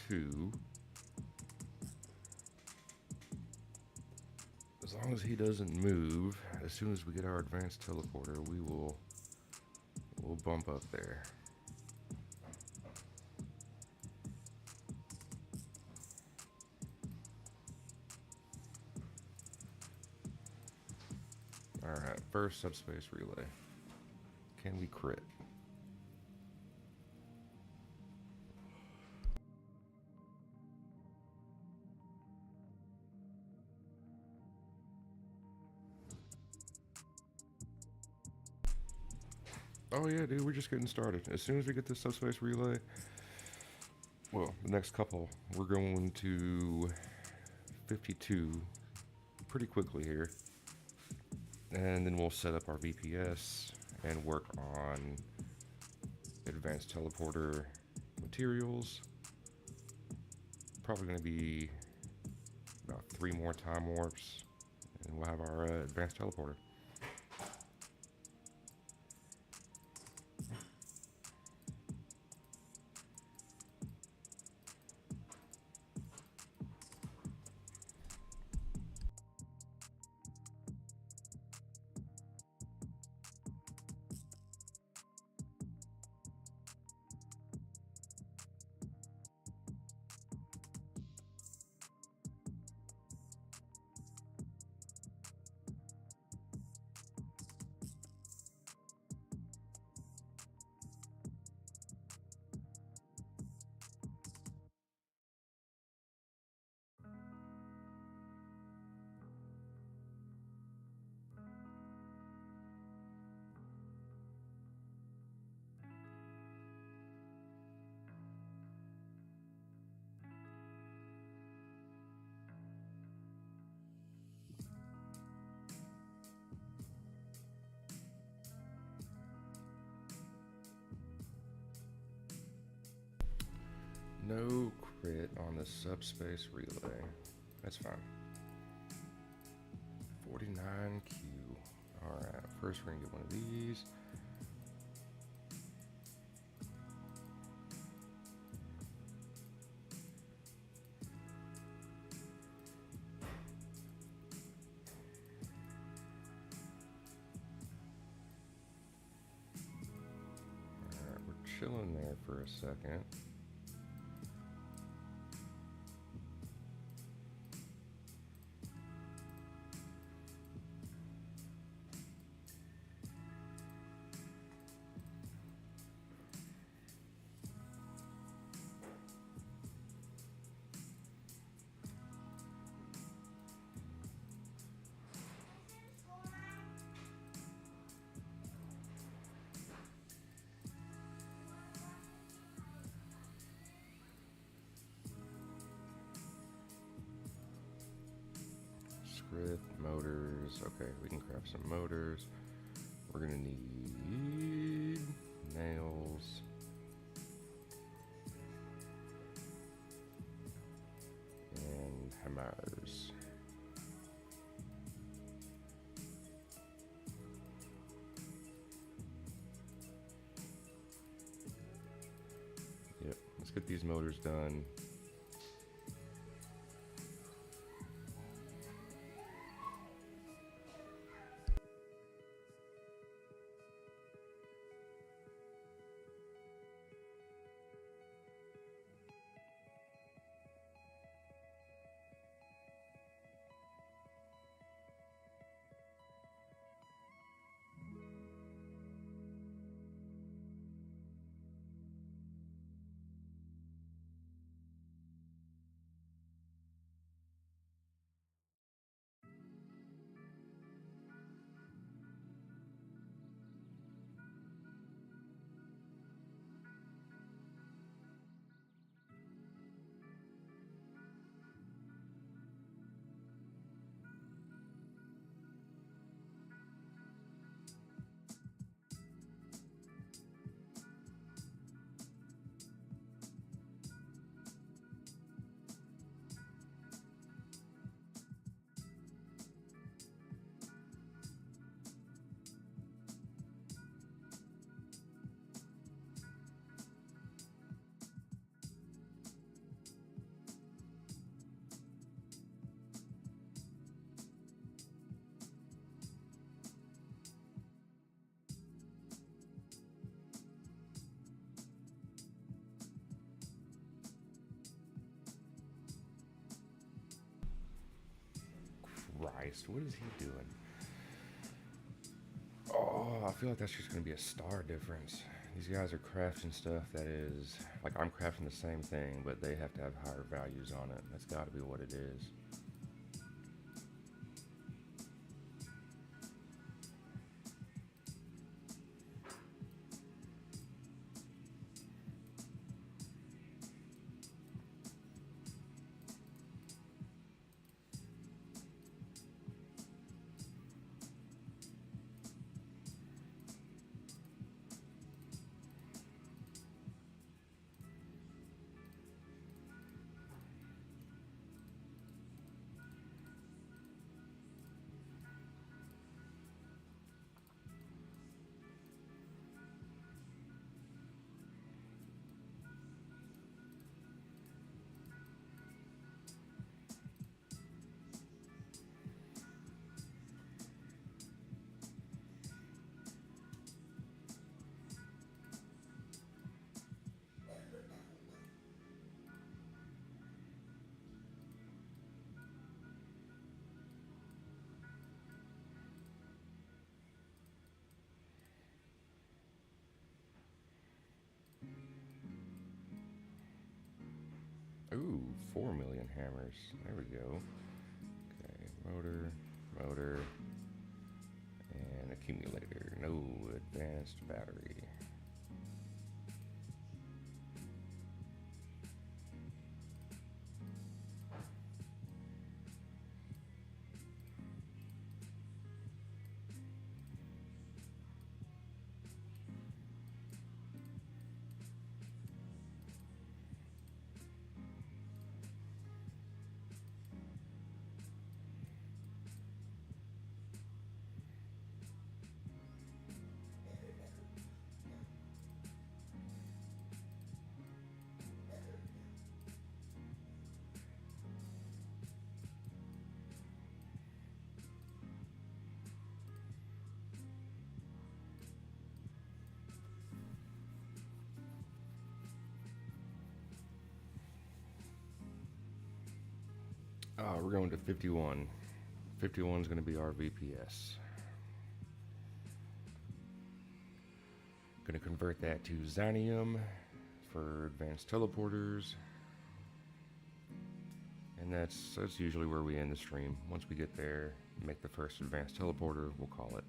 2. As long as he doesn't move, as soon as we get our advanced teleporter, we'll bump up there. Alright, first subspace relay. Can we crit? Oh yeah, dude, we're just getting started. As soon as we get this subspace relay, well, the next couple, we're going to 52 pretty quickly here. And then we'll set up our VPS and work on advanced teleporter materials. Probably going to be about 3 more time warps, and we'll have our advanced teleporter. No crit on the subspace relay. That's fine. 49Q. Alright, first we're gonna get one of these. Alright, we're chilling there for a second. Script, motors. Okay, we can craft some motors. We're gonna need nails. And hammers. Yep, let's get these motors done. Christ, what is he doing? Oh, I feel like that's just gonna be a star difference. These guys are crafting stuff that is like I'm crafting the same thing, but they have to have higher values on it. That's got to be what it is. Ooh, 4 million hammers. There we go. Okay, motor, and accumulator. No advanced battery. We're going to 51. 51 is going to be our VPS. Going to convert that to Xanium for advanced teleporters. And that's usually where we end the stream. Once we get there, make the first advanced teleporter, we'll call it.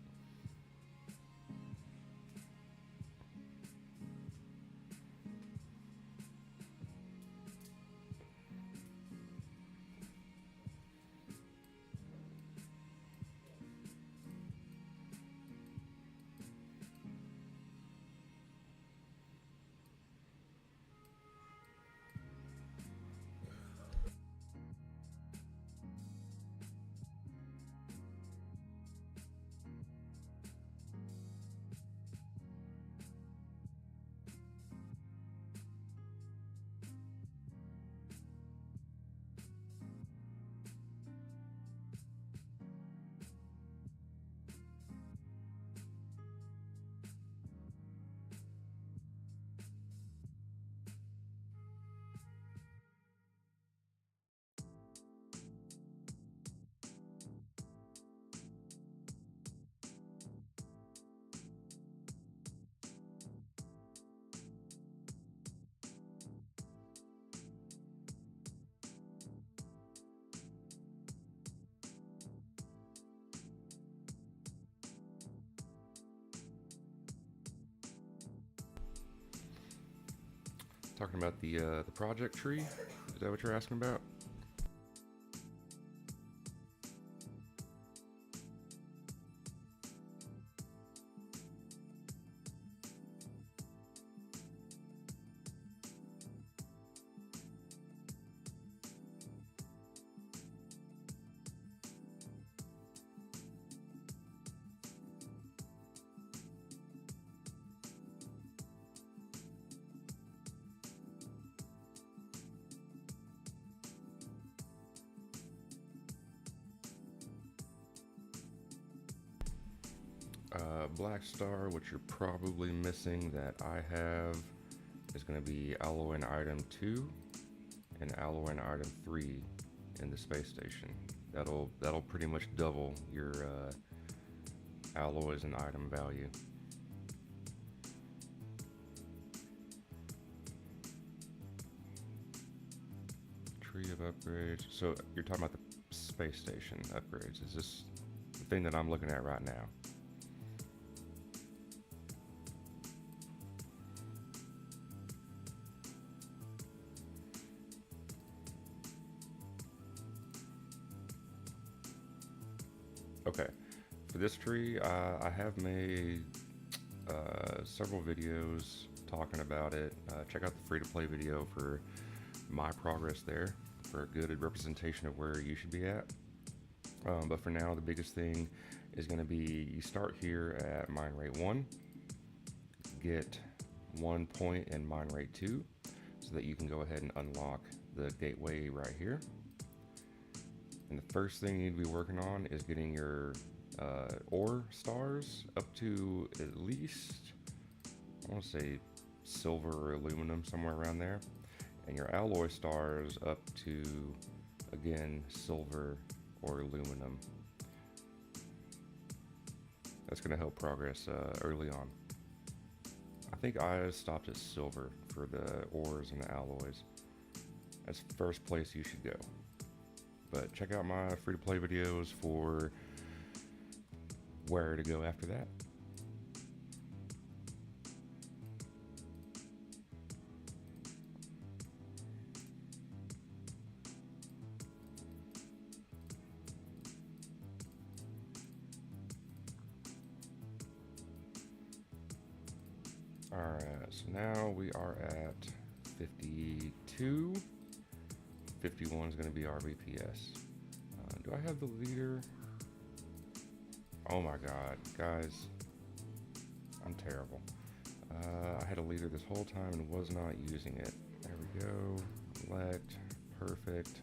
Talking about the project tree? Is that what you're asking about? Black Star, what you're probably missing that I have is going to be alloy and item 2 and alloy and item 3 in the space station. That'll pretty much double your alloys and item value. Tree of upgrades. So you're talking about the space station upgrades. Is this the thing that I'm looking at right now? Okay, for this tree, I have made several videos talking about it. Check out the free-to-play video for my progress there for a good representation of where you should be at. But for now, the biggest thing is going to be you start here at mine rate 1, get 1 point in mine rate 2, so that you can go ahead and unlock the gateway right here. And the first thing you need to be working on is getting your ore stars up to at least, I want to say silver or aluminum, somewhere around there. And your alloy stars up to, again, silver or aluminum. That's going to help progress early on. I think I stopped at silver for the ores and the alloys. That's the first place you should go. But check out my free to play videos for where to go after that. Alright, so now we are at 52. 51 is going to be our VPS. Do I have the leader? Oh my god, guys. I'm terrible. I had a leader this whole time and was not using it. There we go. Elect. Perfect.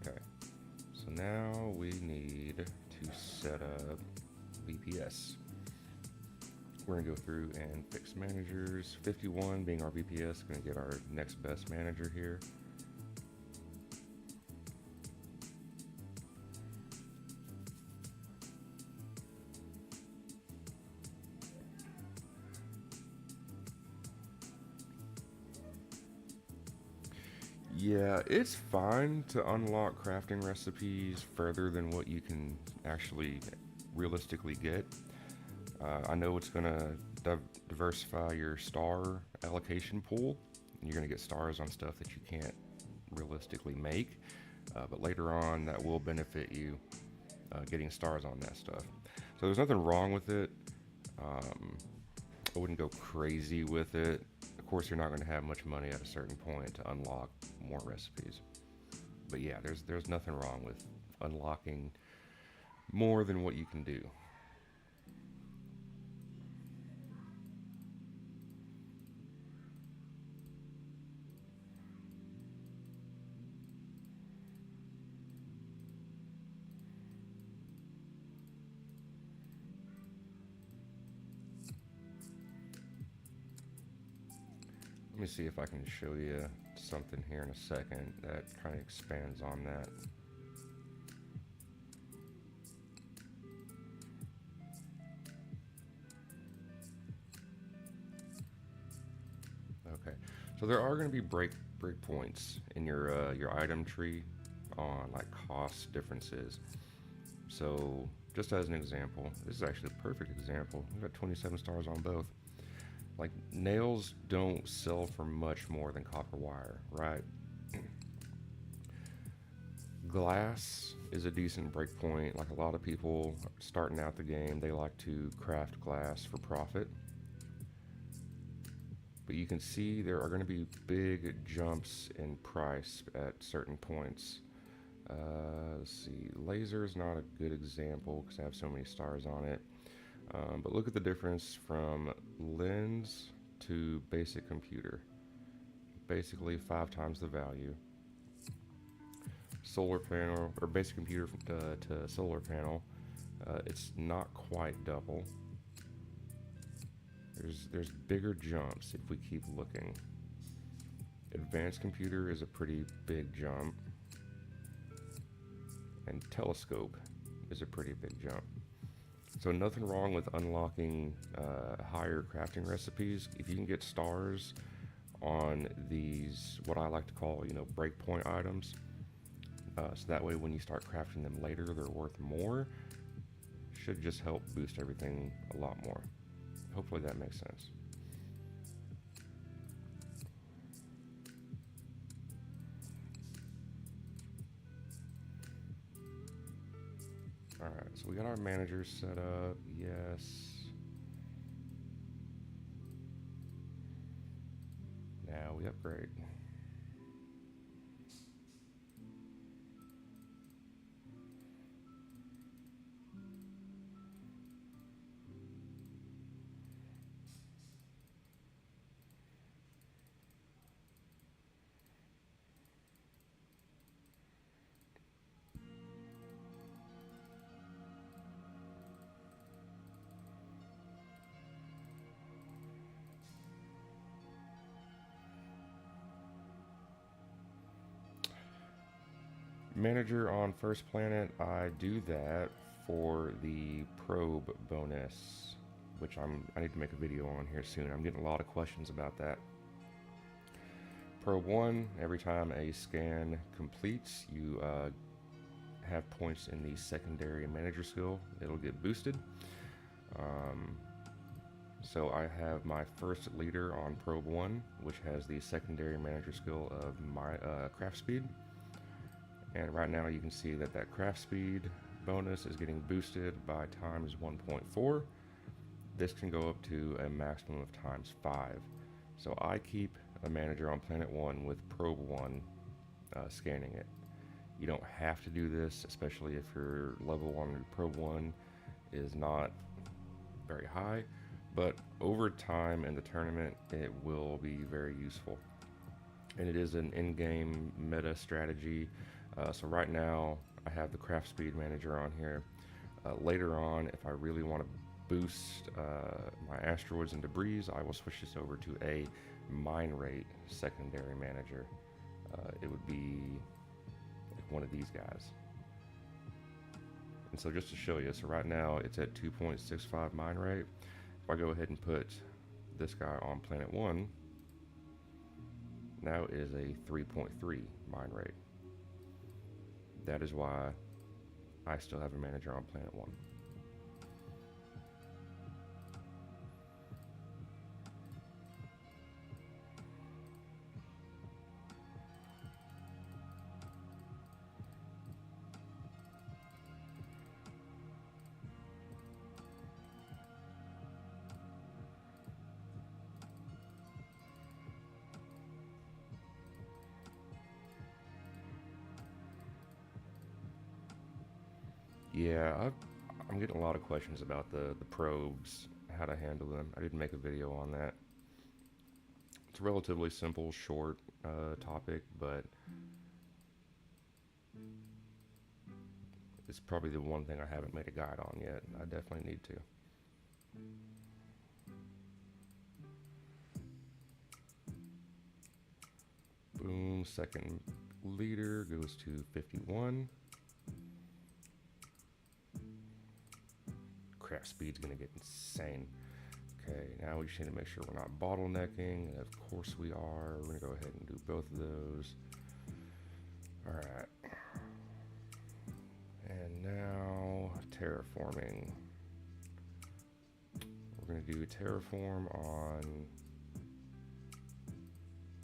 Okay, so now we need to set up VPS. We're gonna go through and fix managers. 51 being our VPS, gonna get our next best manager here. Yeah, it's fine to unlock crafting recipes further than what you can actually realistically get. I know it's going to diversify your star allocation pool. You're going to get stars on stuff that you can't realistically make, but later on that will benefit you getting stars on that stuff. So there's nothing wrong with it. I wouldn't go crazy with it. Of course, you're not going to have much money at a certain point to unlock more recipes. But yeah, there's nothing wrong with unlocking more than what you can do. Let me see if I can show you something here in a second that kind of expands on that. Okay, so there are going to be breakpoints in your item tree on like cost differences. So just as an example, this is actually a perfect example. We've got 27 stars on both. Like, nails don't sell for much more than copper wire, right? Glass is a decent breakpoint. Like, a lot of people starting out the game, they like to craft glass for profit. But you can see there are going to be big jumps in price at certain points. Let's see, laser is not a good example because I have so many stars on it. But look at the difference from lens to basic computer. Basically 5 times the value. Solar panel, or basic computer to solar panel, it's not quite double. There's bigger jumps if we keep looking. Advanced computer is a pretty big jump. And telescope is a pretty big jump. So nothing wrong with unlocking higher crafting recipes. If you can get stars on these, what I like to call, breakpoint items, so that way when you start crafting them later, they're worth more, should just help boost everything a lot more. Hopefully that makes sense. Alright, so we got our managers set up, yes. Now we upgrade. Manager on First Planet, I do that for the probe bonus, which I need to make a video on here soon. I'm getting a lot of questions about that. Probe 1, every time a scan completes, you have points in the secondary manager skill. It'll get boosted. So I have my first leader on Probe 1, which has the secondary manager skill of my craft speed. And right now you can see that craft speed bonus is getting boosted by times 1.4. This can go up to a maximum of times 5. So I keep a manager on Planet 1 with Probe 1 scanning it. You don't have to do this, especially if your level on Probe 1 is not very high, but over time in the tournament it will be very useful. And it is an in-game meta strategy. So right now I have the craft speed manager on here. Later on, if I really want to boost my asteroids and debris, I will switch this over to a mine rate secondary manager. It would be like one of these guys. And so just to show you, so right now it's at 2.65 mine rate. If I go ahead and put this guy on Planet 1, now is a 3.3 mine rate. That is why I still have a manager on Planet 1. Yeah, I'm getting a lot of questions about the probes, how to handle them. I did make a video on that. It's a relatively simple, short topic, but it's probably the one thing I haven't made a guide on yet. I definitely need to. Boom, second leader goes to 51. Craft speed's gonna get insane. Okay, now we just need to make sure we're not bottlenecking, and of course we are. We're gonna go ahead and do both of those. Alright. And now terraforming. We're gonna do terraform on,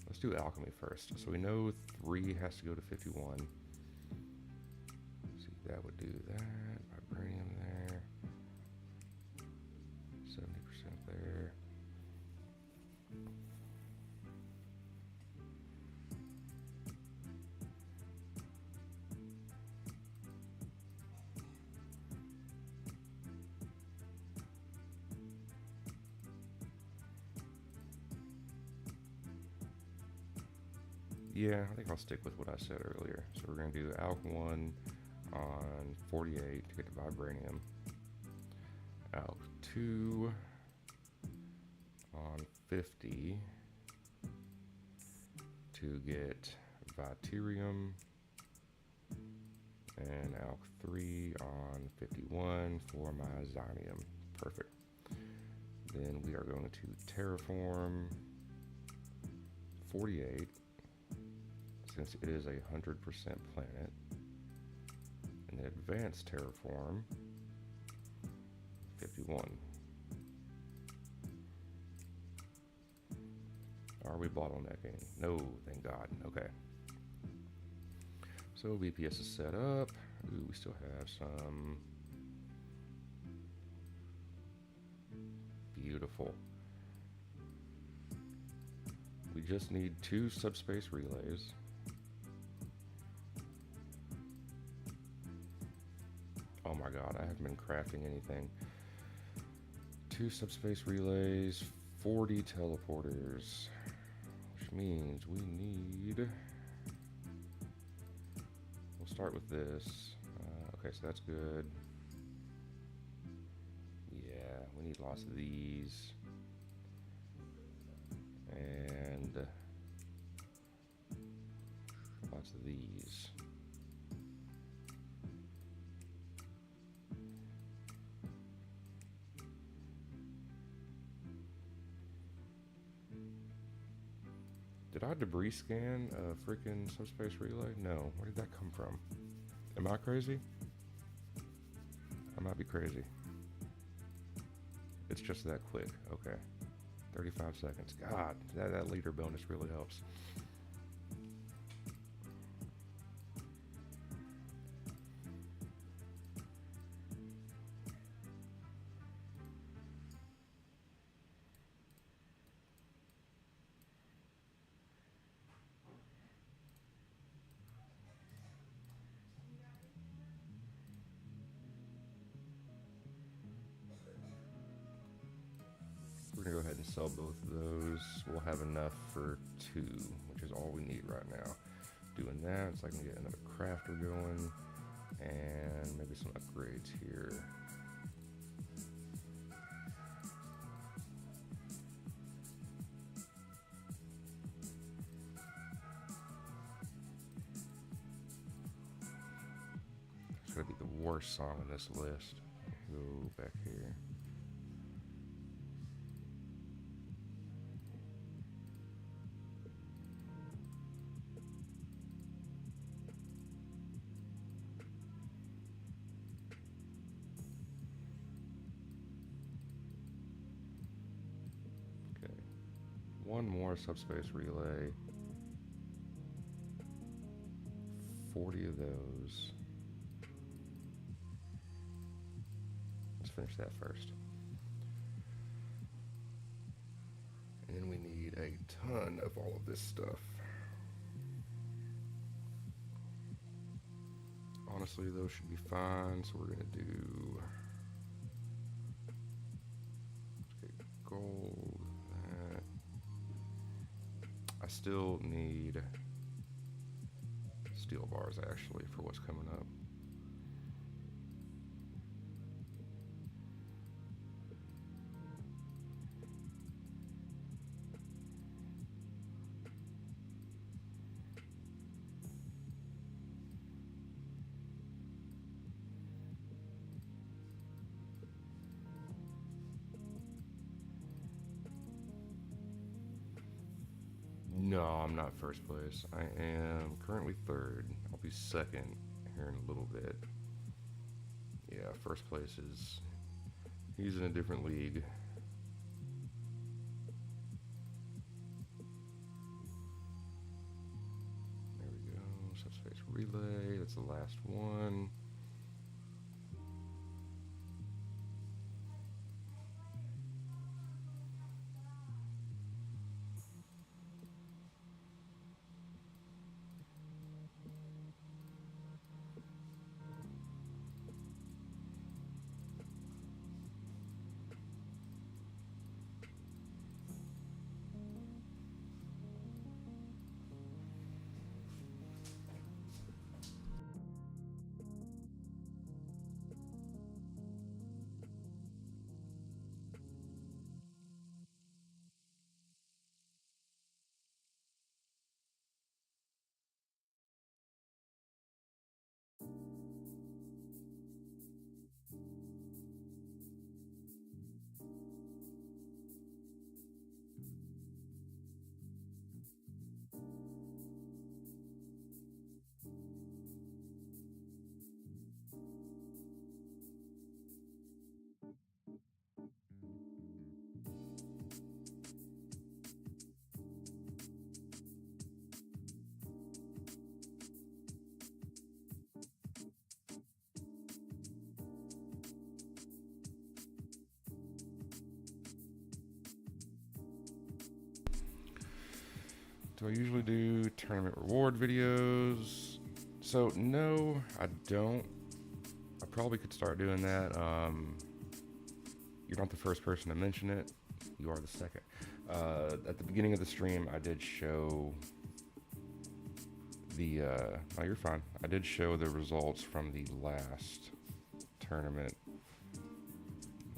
let's do alchemy first. So we know 3 has to go to 51. See, that would do that. Vibranium there. 70% there. Yeah, I think I'll stick with what I said earlier. So we're going to do Alk 1 on 48 to get the Vibranium. Alk 2 on 50 to get Viterium. And Alk 3 on 51 for my Zonium. Perfect. Then we are going to terraform 48. Since it is a 100% planet, and then advanced terraform 51. Are we bottlenecking? No, thank God. Okay. So VPS is set up. Ooh, we still have some. Beautiful. We just need 2 subspace relays. Oh my God, I haven't been crafting anything. 2 subspace relays, 40 teleporters, which means we need, we'll start with this. Okay, so that's good. Yeah, we need lots of these. And lots of these. Did I debris scan a freaking subspace relay? No. Where did that come from? Am I crazy? I might be crazy. It's just that quick. Okay. 35 seconds. God, that leader bonus really helps. We're gonna go ahead and sell both of those. We'll have enough for 2, which is all we need right now. Doing that, so I can get another crafter going, and maybe some upgrades here. It's gonna be the worst song on this list. Go back here. One more subspace relay. 40 of those. Let's finish that first. And then we need a ton of all of this stuff. Honestly, those should be fine, so we're gonna do, let's get gold, that. I still need steel bars actually for what's coming up. No, I'm not first place. I am currently third. I'll be second here in a little bit. Yeah, first place is, he's in a different league. There we go, subspace relay, that's the last one. Do I usually do tournament reward videos? So no, I don't. I probably could start doing that. You're not the first person to mention it. You are the second. At the beginning of the stream, I did show the, oh, you're fine. I did show the results from the last tournament.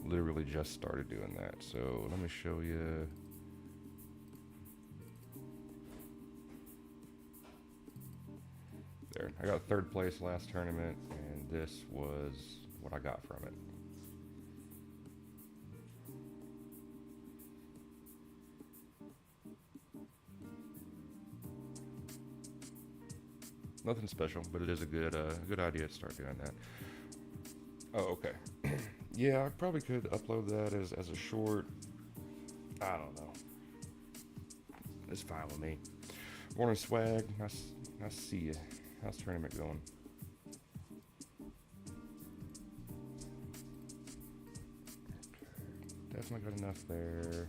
Literally just started doing that. So let me show you. There, I got third place last tournament, and this was what I got from it. Nothing special, but it is a good idea to start doing that. Oh, okay. Yeah, I probably could upload that as a short. I don't know. It's fine with me. Morning swag. Nice to see you. How's the tournament going? Definitely got enough there.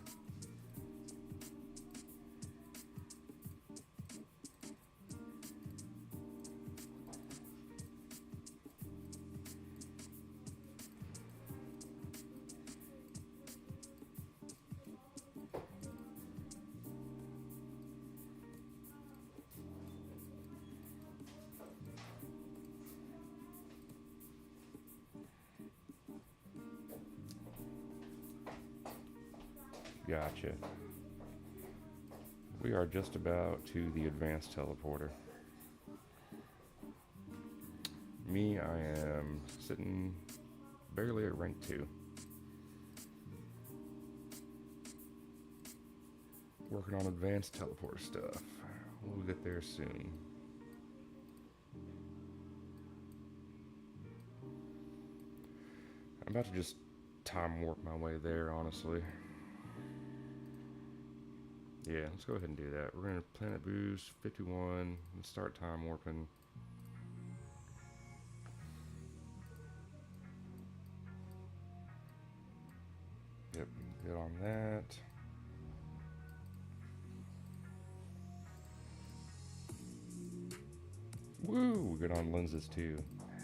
Gotcha. We are just about to the advanced teleporter. Me, I am sitting barely at rank 2. Working on advanced teleporter stuff. We'll get there soon. I'm about to just time warp my way there, honestly. Yeah, let's go ahead and do that. We're going to planet boost 51 and start time warping. Yep, good on that. Woo, good on lenses too.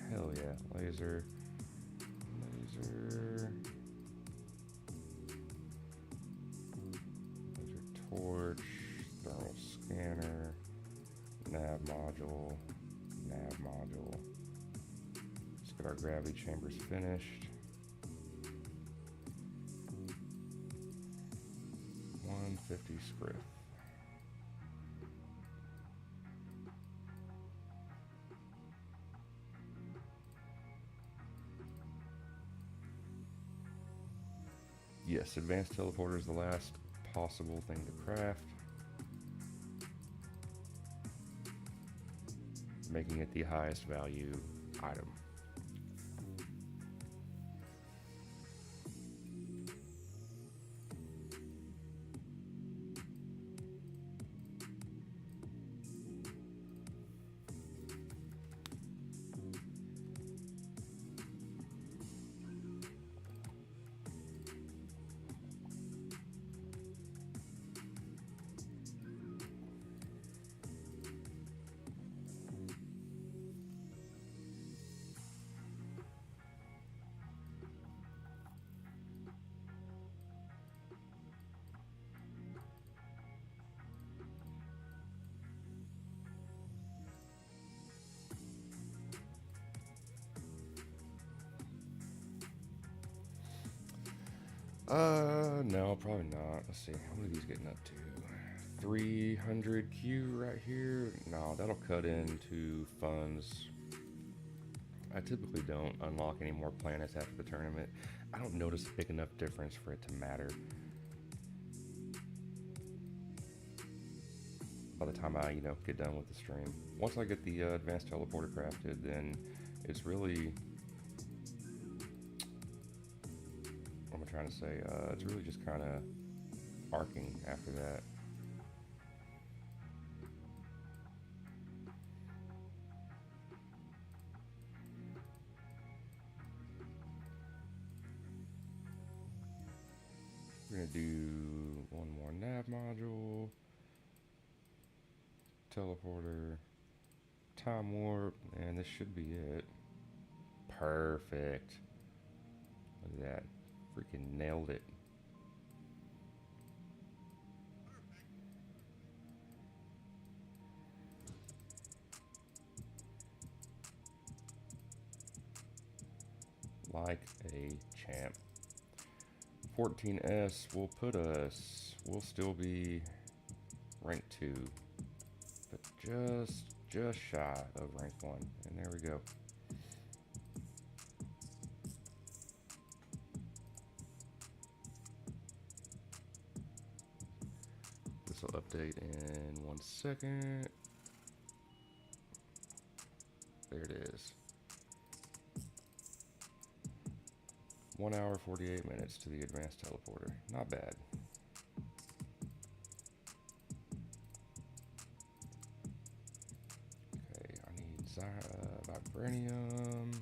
Hell yeah, laser. Torch, thermal scanner, nav module. Let's get our gravity chambers finished. 150 script. Yes, advanced teleporter is the last possible thing to craft, making it the highest value item. No, probably not. Let's see, how many are these getting up to? 300 Q right here. No, that'll cut into funds. I typically don't unlock any more planets after the tournament. I don't notice a big enough difference for it to matter. By the time I, get done with the stream. Once I get the advanced teleporter crafted, then it's really, what am I trying to say? It's really just kind of arcing after that. We're gonna do one more nav module, teleporter, time warp, and this should be it. Perfect. Look at that. Freaking nailed it. Like a champ. 14S will put us, we'll still be rank 2, but just shy of rank 1, and there we go. This will update in 1 second. 1 hour 48 minutes to the advanced teleporter. Not bad. Okay, I need vibranium.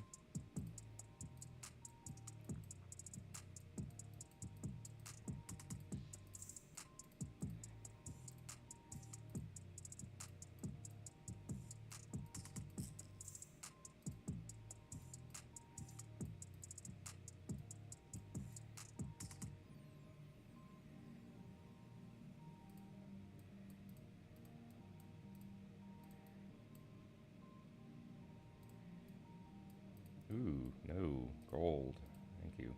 Ooh, no, gold. Thank you.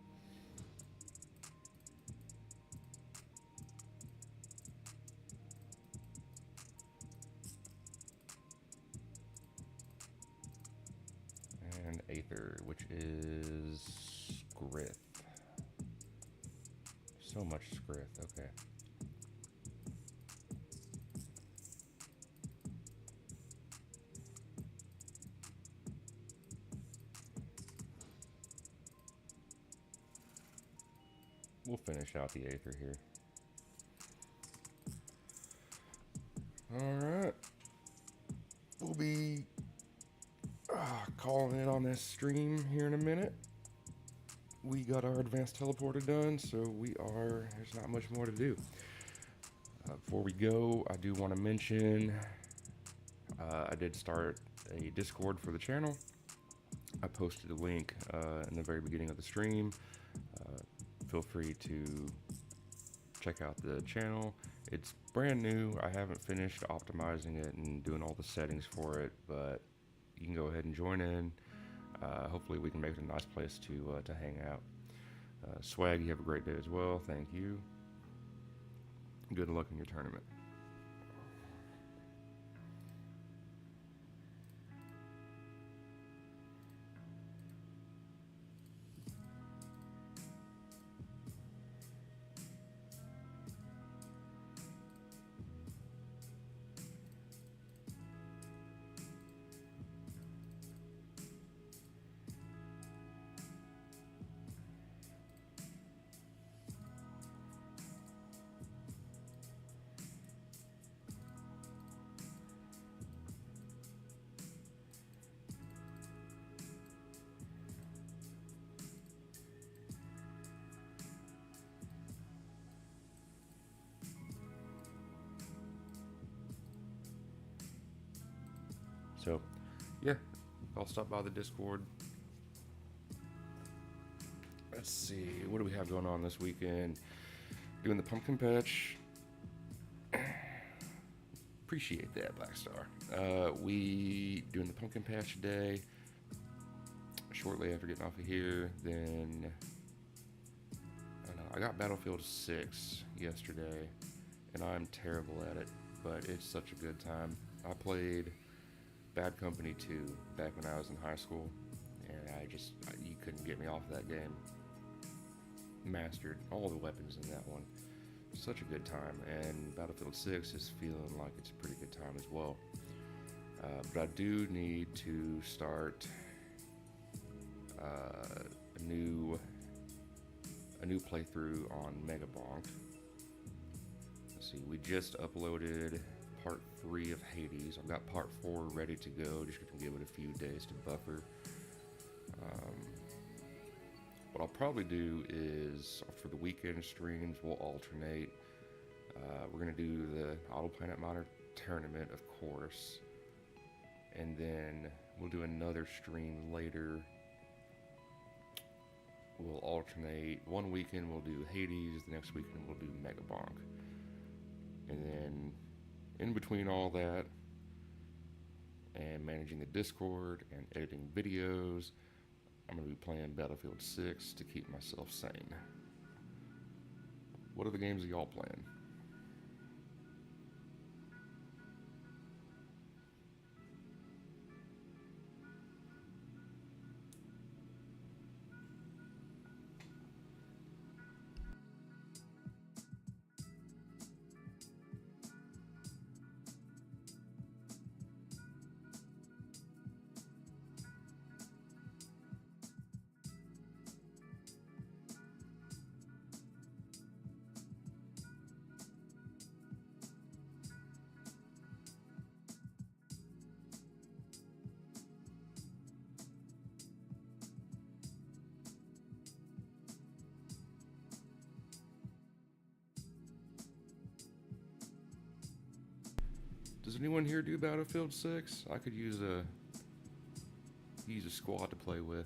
And Aether, which is Scrith. So much Scrith, okay. We'll finish out the Aether here. Alright. We'll be calling it on this stream here in a minute. We got our advanced teleporter done, so there's not much more to do. Before we go, I do want to mention I did start a Discord for the channel. I posted a link in the very beginning of the stream. Feel free to check out the channel. It's brand new. I haven't finished optimizing it and doing all the settings for it, but you can go ahead and join in. Hopefully we can make it a nice place to hang out. Swag, you have a great day as well. Thank you. Good luck in your tournament. So, yeah, I'll stop by the Discord. Let's see, what do we have going on this weekend? Doing the pumpkin patch. Appreciate that, Black Star. We doing the pumpkin patch today. Shortly after getting off of here, then I got Battlefield 6 yesterday, and I'm terrible at it, but it's such a good time. I played Bad Company 2 back when I was in high school, and you couldn't get me off that game. Mastered all the weapons in that one. Such a good time, and Battlefield 6 is feeling like it's a pretty good time as well. But I do need to start a new playthrough on Megabonk. Let's see, we just uploaded part 3 of Hades. I've got part 4 ready to go, just gonna give it a few days to buffer. What I'll probably do is, for the weekend streams, we'll alternate. We're gonna do the Autoplanet Miner tournament, of course, and then we'll do another stream later. We'll alternate. One weekend we'll do Hades, the next weekend we'll do Megabonk. And then in between all that and managing the Discord and editing videos, I'm going to be playing Battlefield 6 to keep myself sane. What are the games that y'all playing? Does anyone here do Battlefield 6? I could use a squad to play with.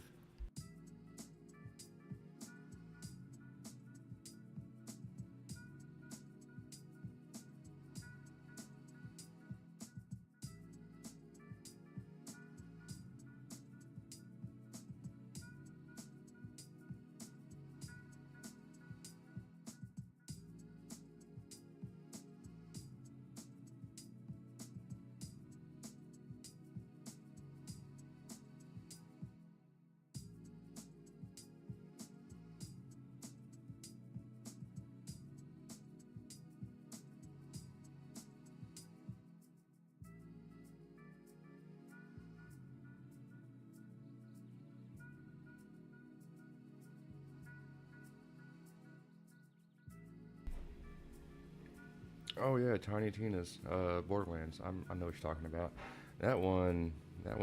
Oh yeah, Tiny Tina's Borderlands. I know what you're talking about. That one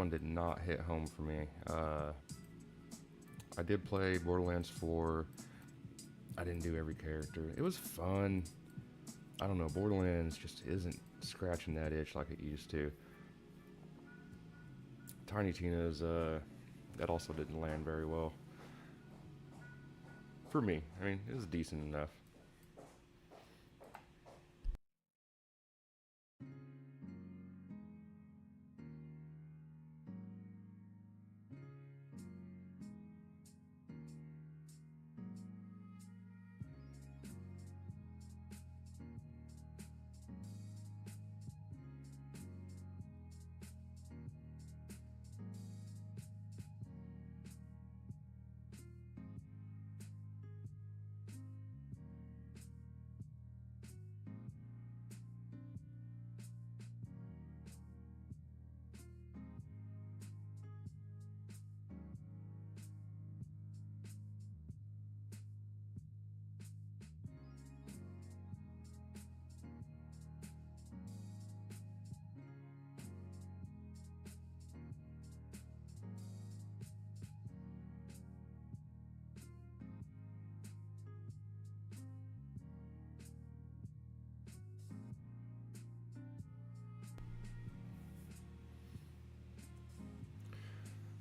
did not hit home for me. I did play Borderlands 4. I didn't do every character. It was fun. I don't know. Borderlands just isn't scratching that itch like it used to. Tiny Tina's that also didn't land very well for me. I mean, it was decent enough.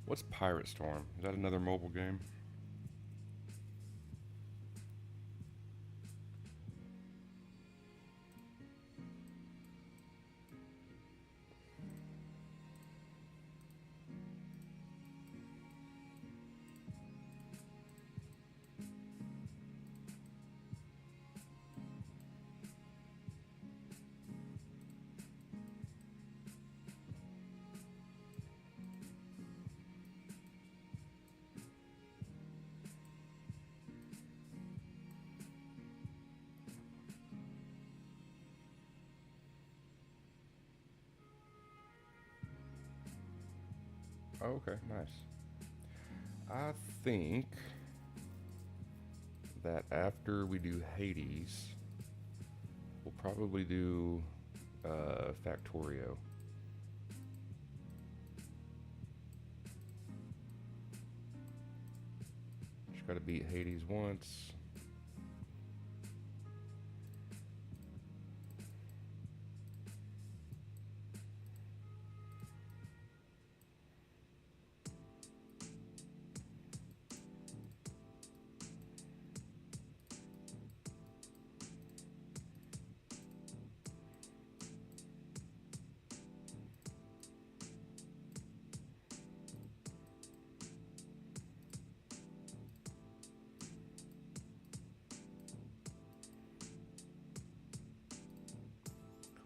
What's Pirate Storm? Is that another mobile game? Oh, okay, nice. I think that after we do Hades, we'll probably do Factorio. Just gotta beat Hades once.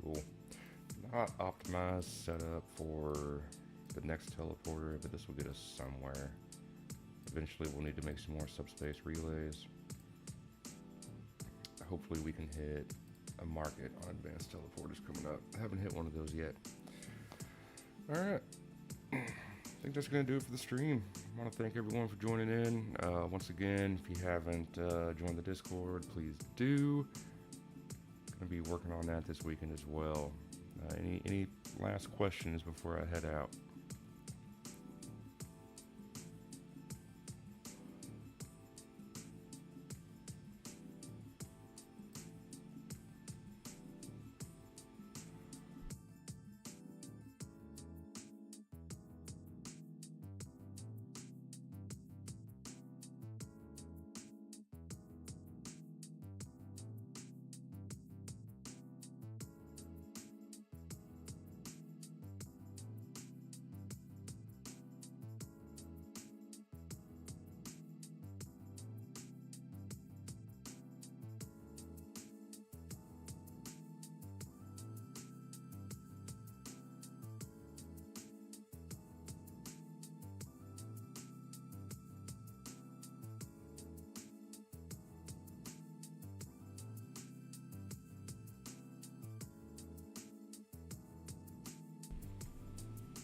Cool. Not optimized setup for the next teleporter, but this will get us somewhere. Eventually we'll need to make some more subspace relays. Hopefully we can hit a market on advanced teleporters coming up. I haven't hit one of those yet. Alright. I think that's going to do it for the stream. I want to thank everyone for joining in. Once again, if you haven't joined the Discord, please do. Going to be working on that this weekend as well. Any last questions before I head out?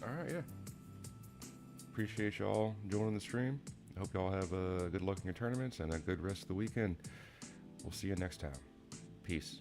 All right, yeah. Appreciate y'all joining the stream. I hope y'all have good luck in your tournaments and a good rest of the weekend. We'll see you next time. Peace.